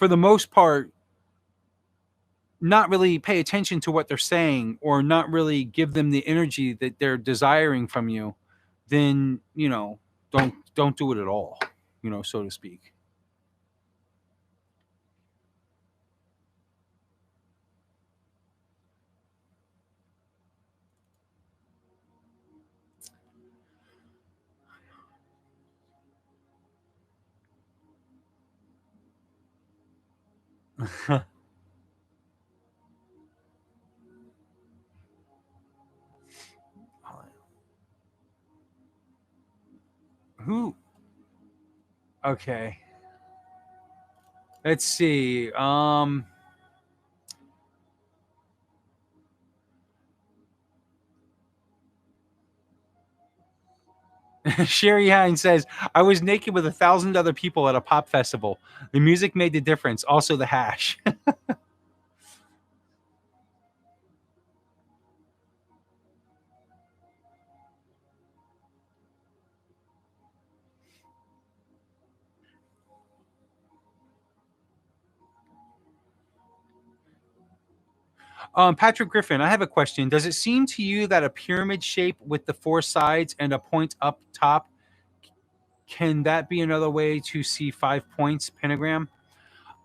the most part, not really pay attention to what they're saying or not really give them the energy that they're desiring from you, then, you know, don't do it at all, you know, so to speak. Who? Okay. Let's see. Sherry Hine says, I was naked with 1,000 other people at a pop festival. The music made the difference. Also the hash. Patrick Griffin, I have a question. Does it seem to you that a pyramid shape with the four sides and a point up top, can that be another way to see 5 points pentagram?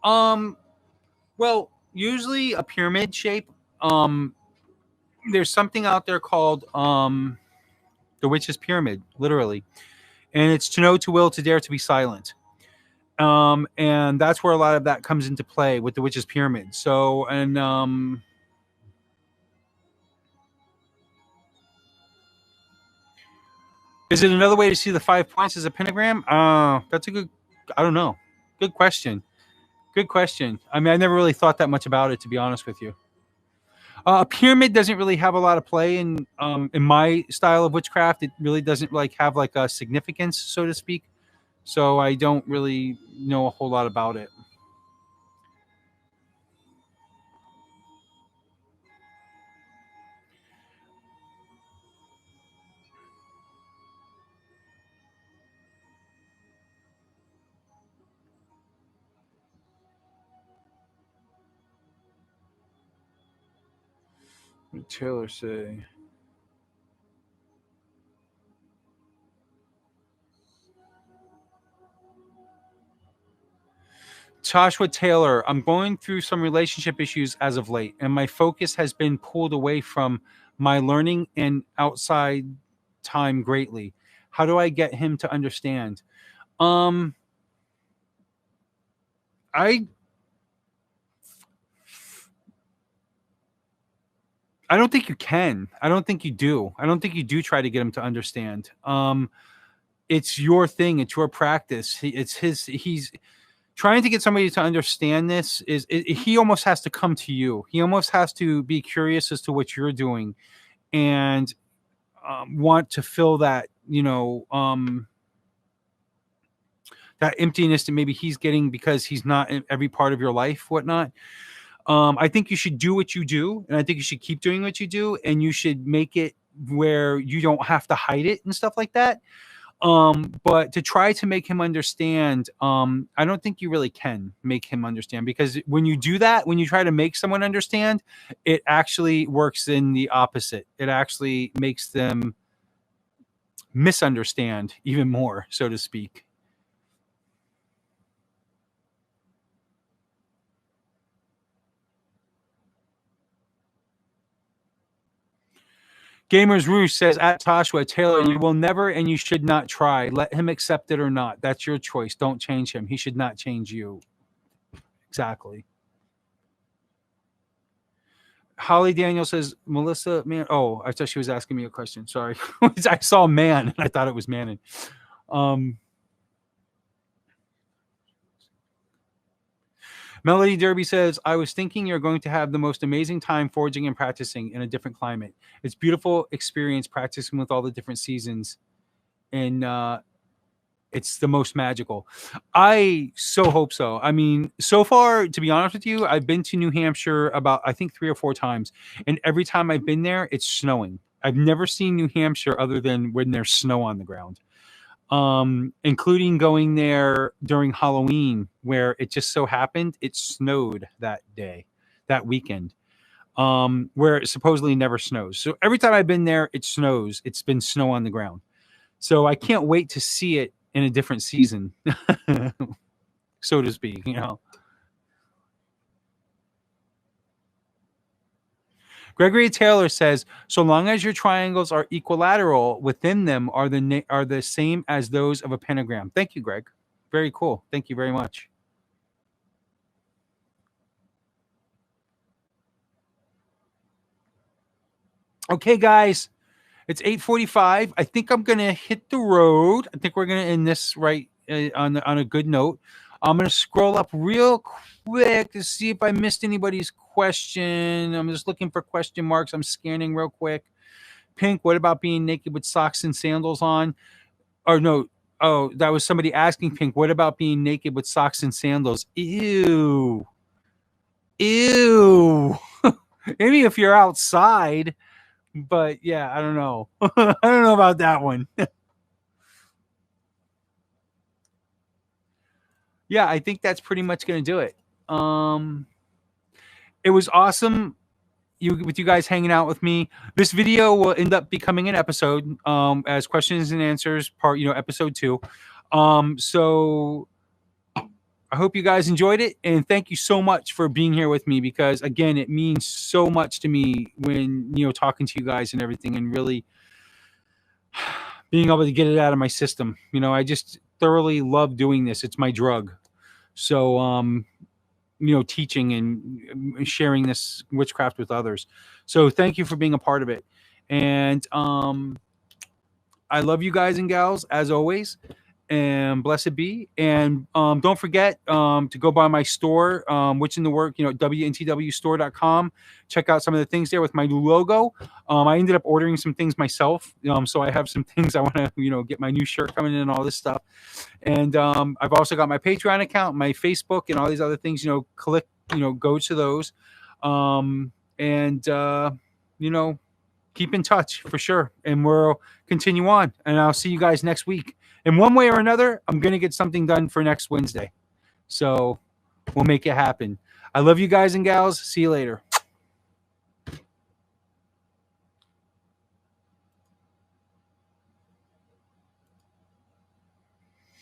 Well, usually a pyramid shape, there's something out there called the witch's pyramid, literally. And it's to know, to will, to dare, to be silent. And that's where a lot of that comes into play with the witch's pyramid. So, and is it another way to see the 5 points as a pentagram? That's a good, I don't know. Good question. Good question. I mean, I never really thought that much about it, to be honest with you. A pyramid doesn't really have a lot of play in my style of witchcraft. It really doesn't like have like a significance, so to speak. So I don't really know a whole lot about it. What did Taylor say? Joshua Taylor, I'm going through some relationship issues as of late, and my focus has been pulled away from my learning and outside time greatly. How do I get him to understand? Um, I I don't think you can. I don't think you do. I don't think you do try to get him to understand. It's your thing. It's your practice. It's his. He's trying to get somebody to understand this. He almost has to come to you. He almost has to be curious as to what you're doing, and want to fill that. That emptiness that maybe he's getting because he's not in every part of your life, whatnot. I think you should do what you do, and I think you should keep doing what you do, and you should make it where you don't have to hide it and stuff like that. But to try to make him understand, I don't think you really can make him understand, because when you do that, when you try to make someone understand, it actually works in the opposite. It actually makes them misunderstand even more, so to speak. Gamers Roost says, at Toshua Taylor, you will never and you should not try. Let him accept it or not. That's your choice. Don't change him. He should not change you. Exactly. Holly Daniel says, Melissa, man. Oh, I thought she was asking me a question. Sorry. I saw man and I thought it was Mannun. Melody Derby says, I was thinking you're going to have the most amazing time forging and practicing in a different climate. It's beautiful experience practicing with all the different seasons. And it's the most magical. I so hope so. I mean, so far, to be honest with you, I've been to New Hampshire about, I think, 3 or 4 times. And every time I've been there, it's snowing. I've never seen New Hampshire other than when there's snow on the ground. Including going there during Halloween, where it just so happened it snowed that day, that weekend, where it supposedly never snows. So every time I've been there, it snows. It's been snow on the ground. So I can't wait to see it in a different season, so to speak, Gregory Taylor says, so long as your triangles are equilateral within them are the same as those of a pentagram. Thank you, Greg. Very cool. Thank you very much. Okay, guys, it's 8:45. I think I'm gonna hit the road. I think we're gonna end this right on a good note. I'm going to scroll up real quick to see if I missed anybody's question. I'm just looking for question marks. I'm scanning real quick. Pink, what about being naked with socks and sandals on? Or no, oh, that was somebody asking Pink, what about being naked with socks and sandals? Ew. Ew. Maybe if you're outside, but yeah, I don't know. I don't know about that one. Yeah, I think that's pretty much going to do it. It was awesome with you guys hanging out with me. This video will end up becoming an episode as questions and answers part, episode 2. So I hope you guys enjoyed it, and thank you so much for being here with me, because again, it means so much to me when, talking to you guys and everything, and really being able to get it out of my system. I just thoroughly love doing this. It's my drug. So, teaching and sharing this witchcraft with others. So thank you for being a part of it. And I love you guys and gals as always. And blessed be. And don't forget to go by my store, Witch in the Work, WNTWstore.com. Check out some of the things there with my new logo. I ended up ordering some things myself. So I have some things I want to, get my new shirt coming in and all this stuff. And I've also got my Patreon account, my Facebook, and all these other things. Click, go to those. Keep in touch for sure. And we'll continue on. And I'll see you guys next week. In one way or another, I'm going to get something done for next Wednesday. So we'll make it happen. I love you guys and gals. See you later.